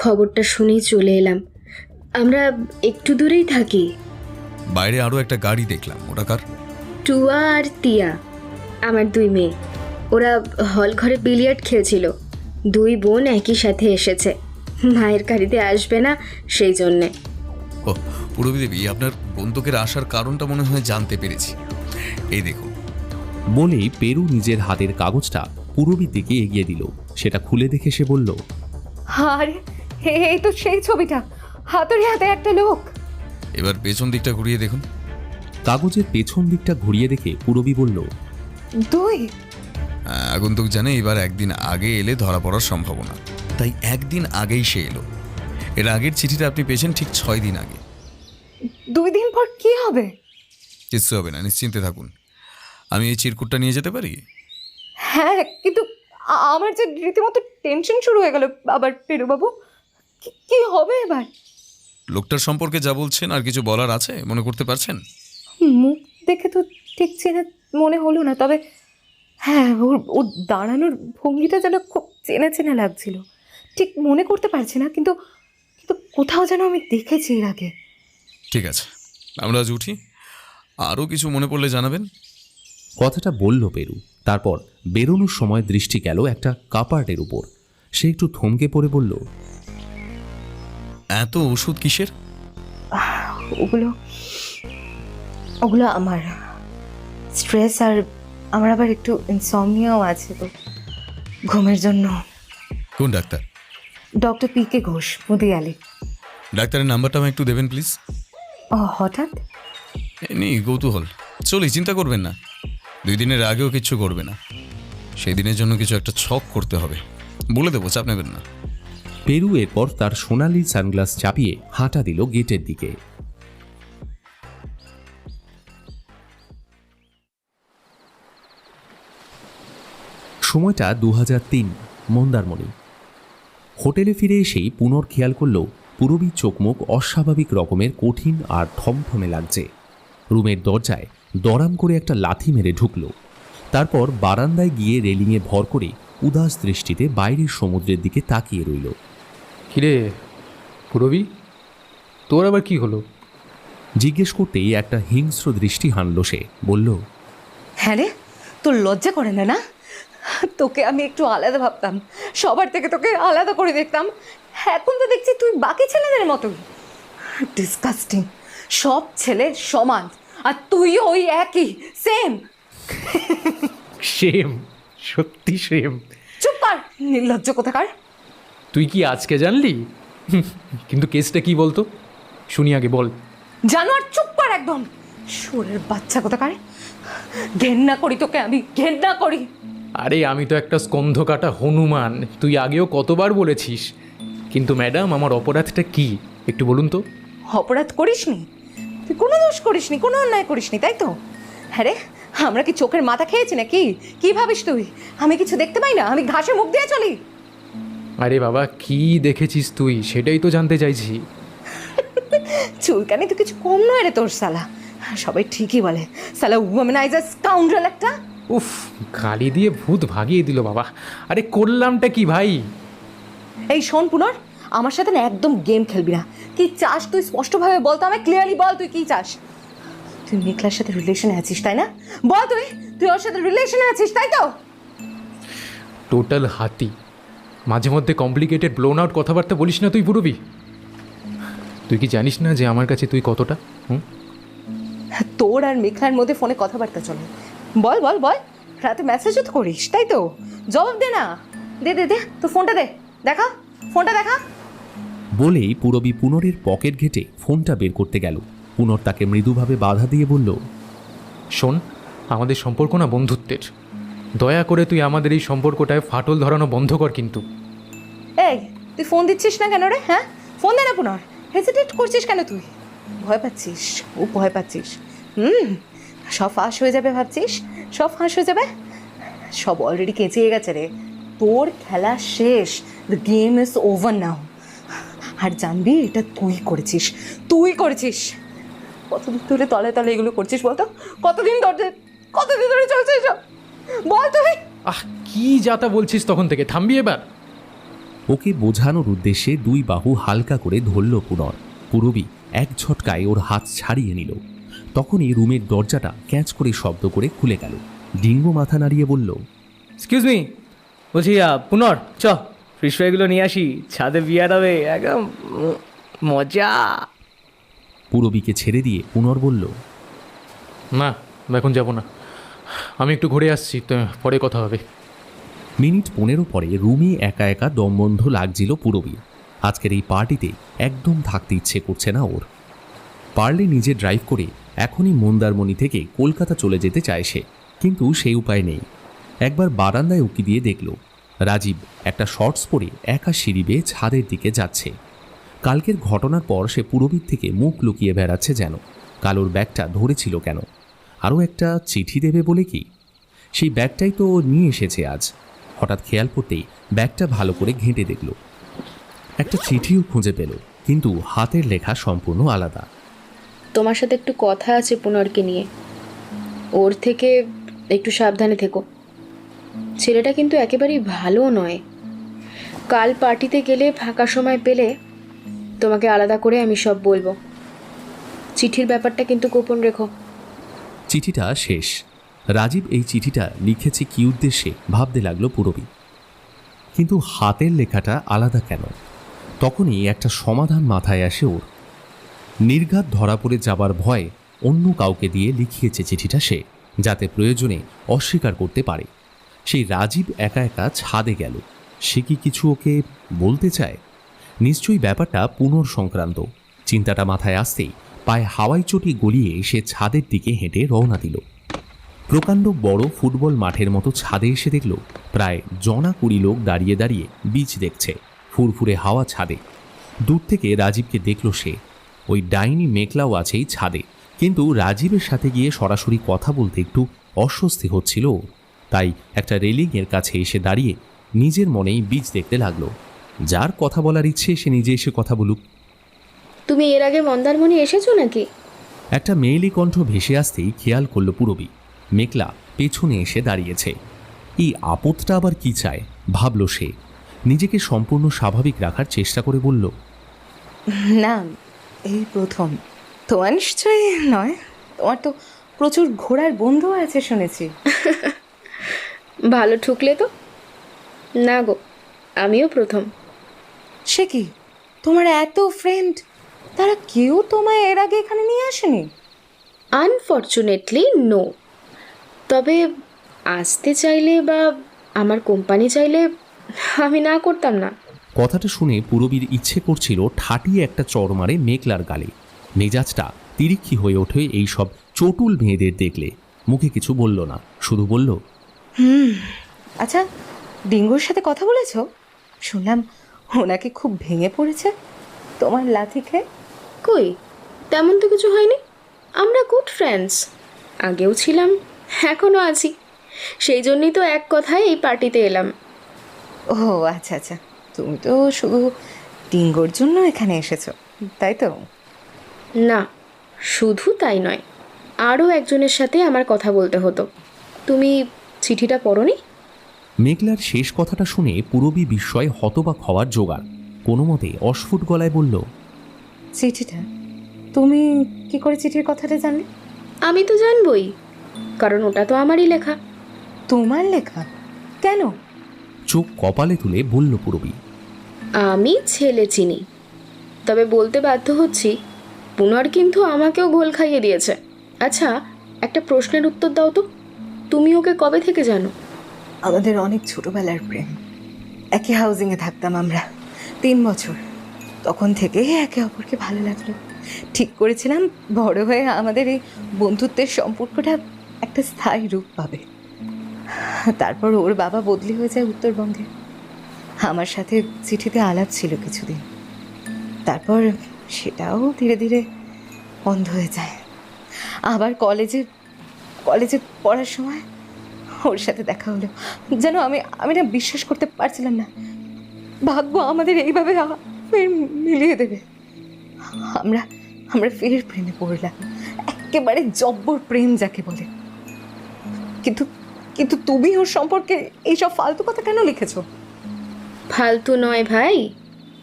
খবরটা শুনেই চলে এলাম। আমরা একটু দূরেই থাকি। বাইরে আরও একটা গাড়ি দেখলাম, ওটা কার? টুয়া আর তিয়া, আমার 2 মেয়ে। ওরা হল ঘরে বিলিয়ার্ড খেলছিল। 2 বোন একই সাথে এসেছে, মায়ের গাড়িতে আসবে না সেই জন্যে। ও পূরবী দেবী, আপনার বন্দুকের আসার কারণটা মনে হয় জানতে পেরেছি। এই দেখুন। বলেই পেরু নিজের হাতের কাগজটা পূরবীর দিকে এগিয়ে দিল। সেটা খুলে দেখে সে বলল, আরে এই তো সেই ছবিটা, হাতুড়ি হাতে একটা লোক। এবার পেছন দিকটা ঘুরিয়ে দেখুন। কাগজের পেছন দিকটা ঘুরিয়ে দেখে পূরবী বলল, 2। আগন্তুক জানে এবার একদিন আগে এলে ধরা পড়ার সম্ভাবনা, তাই একদিন আগেই সে এলো। এর আগের চিঠিটা আপনি পেয়েছেন ঠিক 6 দিন আগে। 2 দিন পর কি হবে? কিচ্ছু হবে না, নিশ্চিন্তে থাকুন। আমি এই চিরকুটটা নিয়ে যেতে পারি? হ্যাঁ, কিন্তু আমার যে রীতিমতো টেনশন শুরু হয়ে গেল আবার, পেরুবাবু কি হবে এবার? লোকটার সম্পর্কে যা বলছেন আর কিছু বলার আছে মনে করতে পারছেন? মুখ দেখে তো ঠিক চেনা মনে হলো না, তবে হ্যাঁ, ওর দাঁড়ানোর ভঙ্গিটা যেন খুব চেনা চেনা লাগছিল। ঠিক মনে করতে পারছি না, কিন্তু কোথাও যেন আমি দেখেছি এর আগে। ঠিক আছে, আমরা আজ উঠি, আরও কিছু মনে পড়লে জানাবেন। কথাটা বলল পেরু। তারপর বেরোনোর সময় দৃষ্টি গেল একটা কাপার্টের উপর। সে একটু থমকে পড়ে বলল, এত ওষুধ কিসের? ওগুলো আমার স্ট্রেস, আর আমার আবার একটু ইনসমনিয়াও আছে, তো ঘুমের জন্য। কোন doctor? Doctor PK Ghosh, Mudiali. ডাক্তারের নাম্বারটা আমায় একটু দেবেন প্লিজ। ও হঠাৎ? এমনি কৌতূহল, চলি, চিন্তা করবেন না। 2 দিনের আগেও কিচ্ছু করবে না, সেই দিনের জন্য কিছু একটা ছক করতে হবে, বলে দেবো, চাপ নেবেন না। পেরু এরপর তার সোনালি সানগ্লাস চাপিয়ে হাঁটা দিল গেটের দিকে। সময়টা 2003, মন্দারমণি। হোটেলে ফিরে এসেই পুনর খেয়াল করল পুরবীর চোখ মুখ অস্বাভাবিক রকমের কঠিন আর থমথমে লাগছে। রুমের দরজায় দরাম করে একটা লাথি মেরে ঢুকল। তারপর বারান্দায় গিয়ে রেলিংয়ে ভর করে উদাস দৃষ্টিতে বাইরের সমুদ্রের দিকে তাকিয়ে রইল। কিরে পুরবী, তোর আবার কি হলো? জিজ্ঞেস করতেই একটা হিংস্র দৃষ্টি হানল সে। বলল, হ্যাঁ রে, তোর লজ্জা করে না? না, তোকে আমি একটু আলাদা ভাবতাম, সবার থেকে তোকে আলাদা করে দেখতাম। এখন তো দেখছি তুই বাকি ছেলেদের মতোই। ডিসকাস্টিং। সব ছেলে সমান, আর তুইও ওই একই, সেম। সেম, সত্যি সেম। চুপ কর, নির্লজ্জ কোথাকার। তুই কি আজকে জানলি? কিন্তু কেসটা কি বলতো, শুনি আগে বল। জানোয়ার, চুপ কর একদম। সুরের বাচ্চা কোথাকার। ঘেন্না করি তোকে আমি, ঘেন্না করি। আরে আমি তো একটা স্কন্ধ কাটা হনুমান, তুই আগেও কতবার বলেছিস। কিন্তু ম্যাডাম, আমার অপরাধটা কি একটু বলুন তো। অপরাধ করিসনি তুই, কোনো দোষ করিসনি, কোনো অন্যায় করিসনি, তাই তো? হ্যাঁ রে, আমরা কি চোখের মাথা খেয়েছি নাকি? কি ভাবিস তুই আমি কিছু দেখতে পাই না? আমি ঘাসে মুখ দিয়ে চলি? আরে বাবা, কি দেখেছিস তুই সেটাই তো জানতে চাইছি। চুলকানি তো কিছু কম নয় রে তোর, সালা। সবাই ঠিকই বলে, সালা উইমেনাইজার স্কাউন্ডার একটা। উফ, গালি দিয়ে ভূত ভাগিয়ে দিল বাবা। আরে করলামটা কি ভাই? এই শোন পুনর, আমার সাথে না একদম গেম খেলবি না। কি চাস তুই স্পষ্টভাবে বল তো, আমায় ক্লিয়ারলি বল তুই কি চাস। তুই মেঘলার সাথে রিলেশনে আছিস তাই না? বল তুই ওর সাথে রিলেশনে আছিস তাই তো? টোটাল হাতি। মাঝে মধ্যে কমপ্লিকেটেড ব্লোন আউট কথাবার্তা বলিস না তুই পুরবী। তুই কি জানিস না যে আমার কাছে তুই কতটা? তোর আর মেঘলার মধ্যে ফোনে কথাবার্তা চলে। বল বল বল, রাতে মেসেজও তো করিস তাই তো? জবাব দে না, দে দে দে, তোর ফোনটা দে, দেখা ফোনটা দেখা। বলেই পুরবী পুনরের পকেট ঘেটে ফোনটা বের করতে গেল। পুনর তাকে মৃদুভাবে বাধা দিয়ে বলল, শোন, আমাদের সম্পর্ক না বন্ধুত্বের। দয়া করে তুই আমাদের এই সম্পর্কটায় ফাটল ধরানো বন্ধ কর কিন্তু। এই, তুই ফোন দিচ্ছিস না কেন রে? হ্যাঁ, ফোন দে না পুনর। হেজিটেট করছিস কেন তুই? ভয় পাচ্ছিস? ও ভয় পাচ্ছিস? সব ফাঁস হয়ে যাবে ভাবছিস? সব ফাঁস হয়ে যাবে? সব অলরেডি কেঁচিয়ে গেছে রে। তোর খেলা শেষ। The game is over now. আর জানবি, এটা তুই করেছিস, তুই করেছিস। কতদিন ধরে তলে তলে এগুলো করছিস বলতো? কতদিন ধরে চলছে এসব? বল তুই। কি যাতা বলছিস তখন থেকে, থামবি এবার? ওকে বোঝানোর উদ্দেশ্যে দুই বাহু হালকা করে ধরল পুনর। পুরবী এক ঝটকায় ওর হাত ছাড়িয়ে নিল। তখনই রুমের দরজাটা ক্যাঁচ করে শব্দ করে খুলে গেল। ডিঙ্গো মাথা নাড়িয়ে বলল, এক্সকিউজ মি, বলছি পুনর চ ফিশ ফ্রাইগুলো নিয়ে আসি, ছাদে বিয়ার হবে, একদম মজা। পুরবীকে ছেড়ে দিয়ে পুনর বলল, না, এখন যাব না, আমি একটু ঘুরে আসছি, তো পরে কথা হবে। মিনিট 15 পরে রুমে একা একা দমবন্ধ লাগছিল পুরবী। আজকের এই পার্টিতে একদম থাকতে ইচ্ছে করছে না ওর। পারলে নিজে ড্রাইভ করে এখনই মন্দারমণি থেকে কলকাতা চলে যেতে চায় সে, কিন্তু সেই উপায় নেই। একবার বারান্দায় উকি দিয়ে দেখল রাজীব একটা শর্টস পরে একা সিঁড়ি বেয়ে ছাদের দিকে যাচ্ছে। কালকের ঘটনার পর সে পুরবীর থেকে মুখ লুকিয়ে বেড়াচ্ছে যেন। কালোর ব্যাগটা ধরেছিল কেন? আরও একটা চিঠি দেবে বলে কি? সেই ব্যাগটাই তো নিয়ে এসেছে আজ। হঠাৎ খেয়াল করতেই ব্যাগটা ভালো করে ঘেঁটে দেখল। একটা চিঠিও খুঁজে পেল, কিন্তু হাতের লেখা সম্পূর্ণ আলাদা। তোমার সাথে একটু কথা আছে পুনরকে নিয়ে, ওর থেকে একটু সাবধানে থেকো। ছেলেটা কিন্তু একেবারেই ভালো নয়। কাল পার্টিতে গেলে ফাঁকা সময় পেলে তোমাকে আলাদা করে আমি সব বলবো। চিঠির ব্যাপারটা কিন্তু গোপন রেখো। চিঠিটা শেষ। রাজীব এই চিঠিটা লিখেছে কি উদ্দেশ্যে ভাবতে লাগলো পুরবী। কিন্তু হাতের লেখাটা আলাদা কেন? তখনই একটা সমাধান মাথায় আসে ওর। নির্ঘাত ধরা পড়ে যাবার ভয়ে অন্য কাউকে দিয়ে লিখিয়েছে চিঠিটা সে, যাতে প্রয়োজনে অস্বীকার করতে পারে। সেই রাজীব একা একা ছাদে গেল। সে কি কিছু ওকে বলতে চায়? নিশ্চয়ই ব্যাপারটা পুনর সংক্রান্ত। চিন্তাটা মাথায় আসতেই পায়ে হাওয়াই চটি গলিয়ে সে ছাদের দিকে হেঁটে রওনা দিল। প্রকাণ্ড বড় ফুটবল মাঠের মতো ছাদে এসে দেখল প্রায় 20 লোক দাঁড়িয়ে দাঁড়িয়ে বীচ দেখছে। ফুরফুরে হাওয়া ছাদে। দূর থেকে রাজীবকে দেখল সে। ওই ডাইনি মেঘলাও আছেই ছাদে, কিন্তু রাজীবের সাথে গিয়ে সরাসরি কথা বলতে একটু অস্বস্তি হচ্ছিল। তাই একটা রেলিংয়ের কাছে এসে দাঁড়িয়ে নিজের মনেই বীজ দেখতে লাগলো। যার কথা বলার ইচ্ছে সে নিজে এসে কথা বলুক। তুমি এর আগে মন্দারমণি এসেছো নাকি? একটা মেয়েলি কণ্ঠ ভেসে আসতেই খেয়াল করল পূরবী। মেঘলা পেছনে এসে দাঁড়িয়েছে। এই আপদটা আবার কি চায় ভাবল সে। নিজেকে সম্পূর্ণ স্বাভাবিক রাখার চেষ্টা করে বলল, না, এই প্রথম। তোমার নিশ্চয়ই নয়, তোমার তো প্রচুর ঘোড়ার বন্ধু আছে শুনেছি। ভালো ঠুকলে তো। না গো, আমিও প্রথম। সে কি, তোমার এত ফ্রেন্ড, তারা কেউ তোমায় এর আগে এখানে নিয়ে আসেনি? Unfortunately no. তবে আসতে চাইলে বা আমার কোম্পানি চাইলে আমি না করতাম না। কথাটা শুনে পূরবীর ইচ্ছে করছিল ঠাটিয়ে একটা চড় মারে মেঘলার গালে। মেজাজটা তিরিক্ষি হয়ে ওঠে এই সব চটুল মেয়েদের দেখলে। মুখে কিছু বলল না, শুধু বলল, আচ্ছা, ডিঙ্গোর সাথে কথা বলেছো? শুনলাম ওনাকে খুব ভেঙে পড়েছে তোমার লাথি খেয়ে। কই, তেমন তো কিছু হয়নি। আমরা গুড ফ্রেন্ডস, আগেও ছিলাম, এখনও আছি। সেই জন্যই তো এক কথায় এই পার্টিতে এলাম। ও আচ্ছা আচ্ছা, তুমি তো শুধু ডিঙ্গোর জন্য এখানে এসেছো, তাই তো? না, শুধু তাই নয়, আরও একজনের সাথে আমার কথা বলতে হতো। তুমি চিঠিটা পড়োনি? মেঘলার শেষ কথাটা শুনে পূরবী বিস্ময় হতবাক হওয়ার জোগাড়। কোনো মতে অস্ফুট গলায় বলল, চিঠিটা? তুমি কি করে চিঠির কথাটা জানলে? আমি তো জানবই, কারণ ওটা তো আমারই লেখা। তোমার লেখা? কেন? চোখ কপালে তুলে বলল পূরবী, আমি ছেলে চিনি, তবে বলতে বাধ্য হচ্ছি, পুনর কিন্তু আমাকেও ঘোল খাইয়ে দিয়েছে। আচ্ছা, একটা প্রশ্নের উত্তর দাও তো, তুমি ওকে কবে থেকে জানো? আমাদের অনেক ছোটবেলার প্রেম। একই হাউজিংয়ে থাকতাম আমরা 3 বছর। তখন থেকেই একে অপরকে ভালো লাগলো। ঠিক করেছিলাম বড় হয়ে আমাদের এই বন্ধুত্বের সম্পর্কটা একটা স্থায়ী রূপ পাবে। তারপর ওর বাবা বদলি হয়ে যায় উত্তরবঙ্গে। আমার সাথে চিঠিতে আলাপ ছিল কিছুদিন, তারপর সেটাও ধীরে ধীরে বন্ধ হয়ে যায়। আবার কলেজে পড়ার সময় ওর সাথে দেখা হলো। যেন আমি না বিশ্বাস করতে পারছিলাম না, ভাগ্য আমাদের এইভাবে ফের মিলিয়ে দেবে। আমরা ফের প্রেমে পড়লাম, একেবারে জব্বর প্রেম যাকে বলে। কিন্তু তুমি ওর সম্পর্কে এইসব ফালতু কথা কেন লিখেছো? ফালতু নয় ভাই,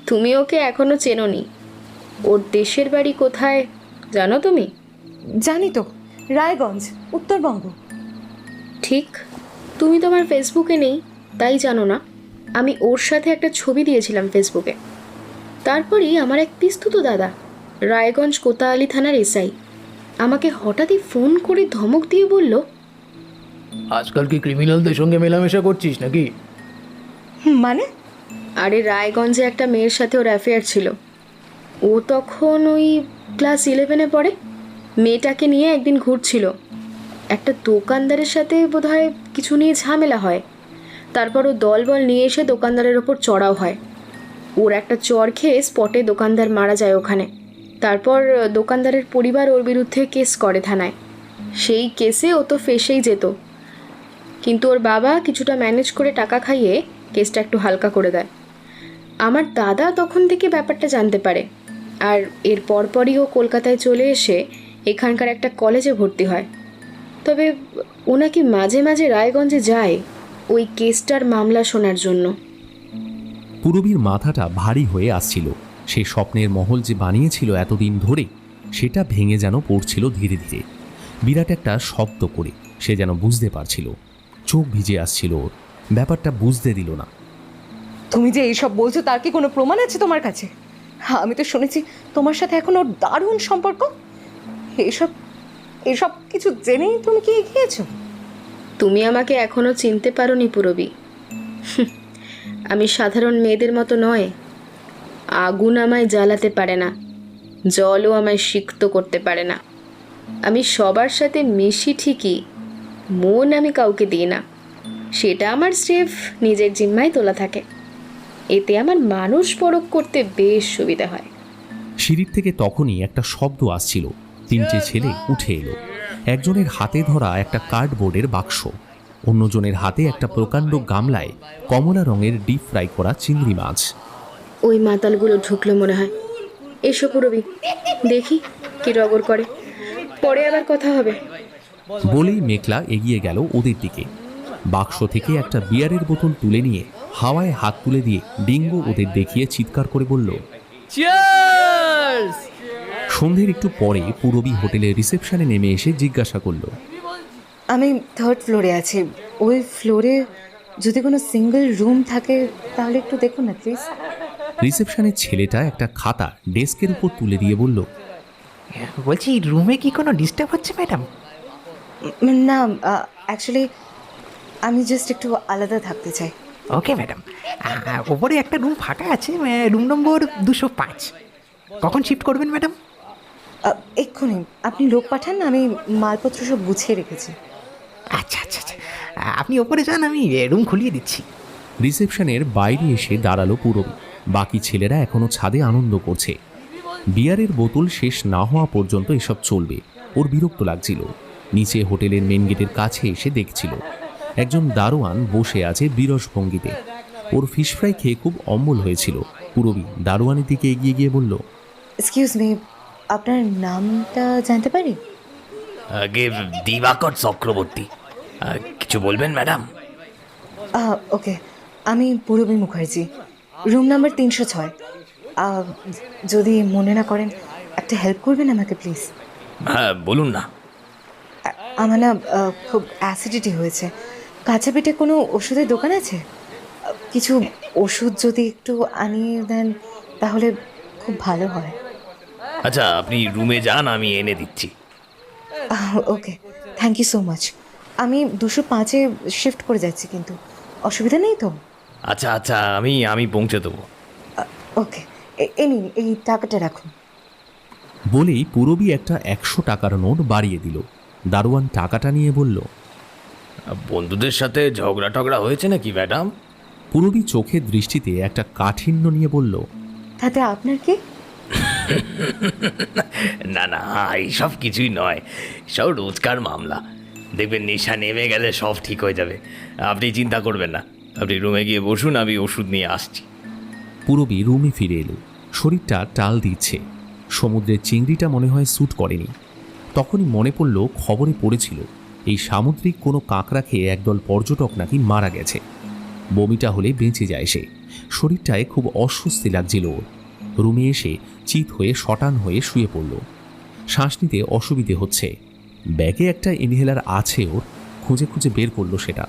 তুমি ওকে এখনো চেনোনি। ওর দেশের বাড়ি কোথায় জানো তুমি? জানি তো, রায়গঞ্জ, উত্তরবঙ্গ। ঠিক, তুমি তো আমার ফেসবুকে নেই, তাই জানো না। আমি ওর সাথে একটা ছবি দিয়েছিলাম ফেসবুকে। তারপরেই আমার এক পিস্তুত দাদা, রায়গঞ্জ কোতোয়ালি থানার এসআই, আমাকে হঠাৎই ফোন করে ধমক দিয়ে বলল, আজকাল কি ক্রিমিনালদের সঙ্গে মেলামেশা করছিস নাকি? মানে? আরে রায়গঞ্জে একটা মেয়ের সাথে ওর অ্যাফেয়ার ছিল। ও তখন ওই ক্লাস 11-এ পড়ে। মেয়েটাকে নিয়ে একদিন ঘুরছিল। একটা দোকানদারের সাথে বোধহয় কিছু নিয়ে ঝামেলা হয়। তারপর ও দলবল নিয়ে এসে দোকানদারের ওপর চড়াও হয়। ওর একটা চড় খেয়ে স্পটে দোকানদার মারা যায় ওখানে। তারপর দোকানদারের পরিবার ওর বিরুদ্ধে কেস করে থানায়। সেই কেসে ও তো ফেসেই যেত, কিন্তু ওর বাবা কিছুটা ম্যানেজ করে টাকা খাইয়ে কেসটা একটু হালকা করে দেয়। আমার দাদা তখন থেকে ব্যাপারটা জানতে পারে, আর এর পরপরই ও কলকাতায় চলে এসে এখানকার একটা কলেজে ভর্তি হয়। তবে ও নাকি মাঝে মাঝে রায়গঞ্জে যায় ওই কেসটার মামলা শোনার জন্য। পূরবীর মাথাটা ভারী হয়ে আসছিল। সে স্বপ্নের মহল যে বানিয়েছিল এতদিন ধরে, সেটা ভেঙে যেন পড়ছিল ধীরে ধীরে, বিরাট একটা শব্দ করে। সে যেন বুঝতে পারছিল, চোখ ভিজে আসছিল ওর। ব্যাপারটা বুঝতে দিল না। তুমি যে এইসব বলছো তার কি কোনো প্রমাণ আছে তোমার কাছে? আমি তো শুনেছি তোমার সাথে এখন ওর দারুণ সম্পর্ক। এইসব কিছু জেনেই তুমি কি এগিয়েছো? তুমি আমাকে এখনো চিনতে পারোনি পূরবী। আমি সাধারণ মেয়েদের মতো নয়। আগুন আমায় জ্বালাতে পারে না, জলও আমায় সিক্ত করতে পারে না। আমি সবার সাথে মিশি ঠিকই, মন আমি কাউকে দিই না। সেটা আমার স্রেফ নিজের জিম্মায় তোলা থাকে। এতে আমার মানুষ পরখ করতে বেশ সুবিধা হয়। সিঁড়ির থেকে তখনই একটা শব্দ আসছিল। 3টে ছেলে উঠে এলো। একজনের হাতে ধরা একটা কার্ডবোর্ডের বাক্স। অন্যজনের হাতে একটা প্রকাণ্ড গামলায় কমলা রঙের ডিপ ফ্রাই করা চিংড়ি মাছ। ওই মাতালগুলো ঢুকলো মনে হয়। এসো পুরবি, দেখি কি রগর করে, পরে আবার কথা হবে। বলেই মেঘলা এগিয়ে গেল ওদের দিকে। বাক্স থেকে একটা বিয়ারের বোতল তুলে নিয়ে হাওয়ায় হাত তুলে দিয়ে ডিঙ্গো ওদের দেখিয়ে চিৎকার করে বলল, চিয়ার্স! সন্ধ্যের একটু পরে পুরবী হোটেলের রিসেপশনে নেমে এসে জিজ্ঞাসা করলো, আমি 3rd ফ্লোরে আছি। ওই ফ্লোরে যদি কোনো সিঙ্গেল রুম থাকে তাহলে একটু দেখুন না প্লিজ। রিসেপশনের ছেলেটা একটা খাতা ডেস্কের উপর তুলে দিয়ে বলল, বলছি রুমে কি কোনো ডিস্টার্ব হচ্ছে ম্যাডাম? না, অ্যাকচুয়ালি আমি জাস্ট একটু আলাদা থাকতে চাই। ওকে ম্যাডাম, ওপরে একটা রুম ফাঁকা আছে, রুম নম্বর 205। কখন শিফট করবেন ম্যাডাম? এক্ষুনি আপনি লোক পাঠান, আমি মালপত্র সব গুছিয়ে রেখেছি। আচ্ছা আচ্ছা আচ্ছা, আপনি ওপরে যান, আমি রুম খুলিয়ে দিচ্ছি। রিসেপশনের বাইরে এসে দাঁড়ালো পুরবী। বাকি ছেলেরা এখনো ছাদে আনন্দ করছে। বিয়ারের বোতল শেষ না হওয়া পর্যন্ত এসব চলবে। ওর বিরক্ত লাগছিল। নিচে হোটেলের মেন গেটের কাছে এসে দেখছিল একজন দারোয়ান বসে আছে বিরস ভঙ্গিতে। ওর ফিশ ফ্রাই খেয়ে খুব অম্বল হয়েছিল। পুরবী দারোয়ানের দিকে এগিয়ে গিয়ে বলল, এক্সকিউজ মি, আপনার নামটা জানতে পারি? আগে দিবাকর চক্রবর্তী। কিছু বলবেন ম্যাডাম? ওকে, আমি পুরবী মুখার্জি, রুম নাম্বার 306। যদি মনে না করেন একটা হেল্প করবেন আমাকে প্লিজ। হ্যাঁ বলুন না। আমার না খুব অ্যাসিডিটি হয়েছে। কাঁচা পেটে কোনো ওষুধের দোকান আছে? কিছু ওষুধ যদি একটু আনিয়ে দেন তাহলে খুব ভালো হয়। আচ্ছা আপনি রুমে যান, আমি এনে দিচ্ছি। ওকে, থ্যাংক ইউ সো মাচ। আমি 205-এ শিফট করে যাচ্ছি, কিন্তু অসুবিধা নেই তো? আচ্ছা আচ্ছা, আমি পৌঁছে দেবো। ওকে, এই নিন, এই টাকাটা রাখুন। বলেই পুরবী একটা 100 টাকার নোট বাড়িয়ে দিল। দারোয়ান টাকাটা নিয়ে বলল, বন্ধুদের সাথে ঝগড়া টগড়া হয়েছে নাকি ম্যাডাম? পুরবী চোখের দৃষ্টিতে একটা কাঠিন্য নিয়ে বলল, তাতে আপনার কি? না না, এইসব কিছুই নয়, সব রোজকার মামলা। দেখবেন নেশা নেমে গেলে সব ঠিক হয়ে যাবে, আপনি চিন্তা করবেন না। আপনি রুমে গিয়ে বসুন, আমি ওষুধ নিয়ে আসছি। পুরবী রুমে ফিরে এলো। শরীরটা টাল দিচ্ছে। সমুদ্রের চিংড়িটা মনে হয় স্যুট করেনি। তখনই মনে পড়ল খবরে পড়েছিল এই সামুদ্রিক কোনো কাঁকড়া খেয়ে একদল পর্যটক নাকি মারা গেছে। বমিটা হলে বেঁচে যায় সে। শরীরটায় খুব অস্বস্তি লাগছিল ওর। রুমে এসে চিত হয়ে শটান হয়ে শুয়ে পড়ল। শ্বাস নিতে অসুবিধে হচ্ছে। ব্যাগে একটা ইনহেলার আছে ওর, খুঁজে খুঁজে বের করলো সেটা।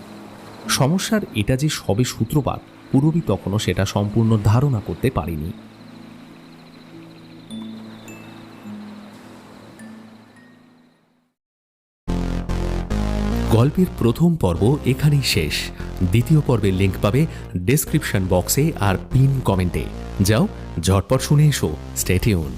সমস্যার এটা যে সবে সূত্রপাত, পুরবী তখনও সেটা সম্পূর্ণ ধারণা করতে পারেনি। গল্পের প্রথম পর্ব এখানেই শেষ। দ্বিতীয় পর্বের লিঙ্ক পাবে ডেসক্রিপশন বক্সে আর পিন কমেন্টে। যাও ঝটপট শুনে এসো। Stay tuned.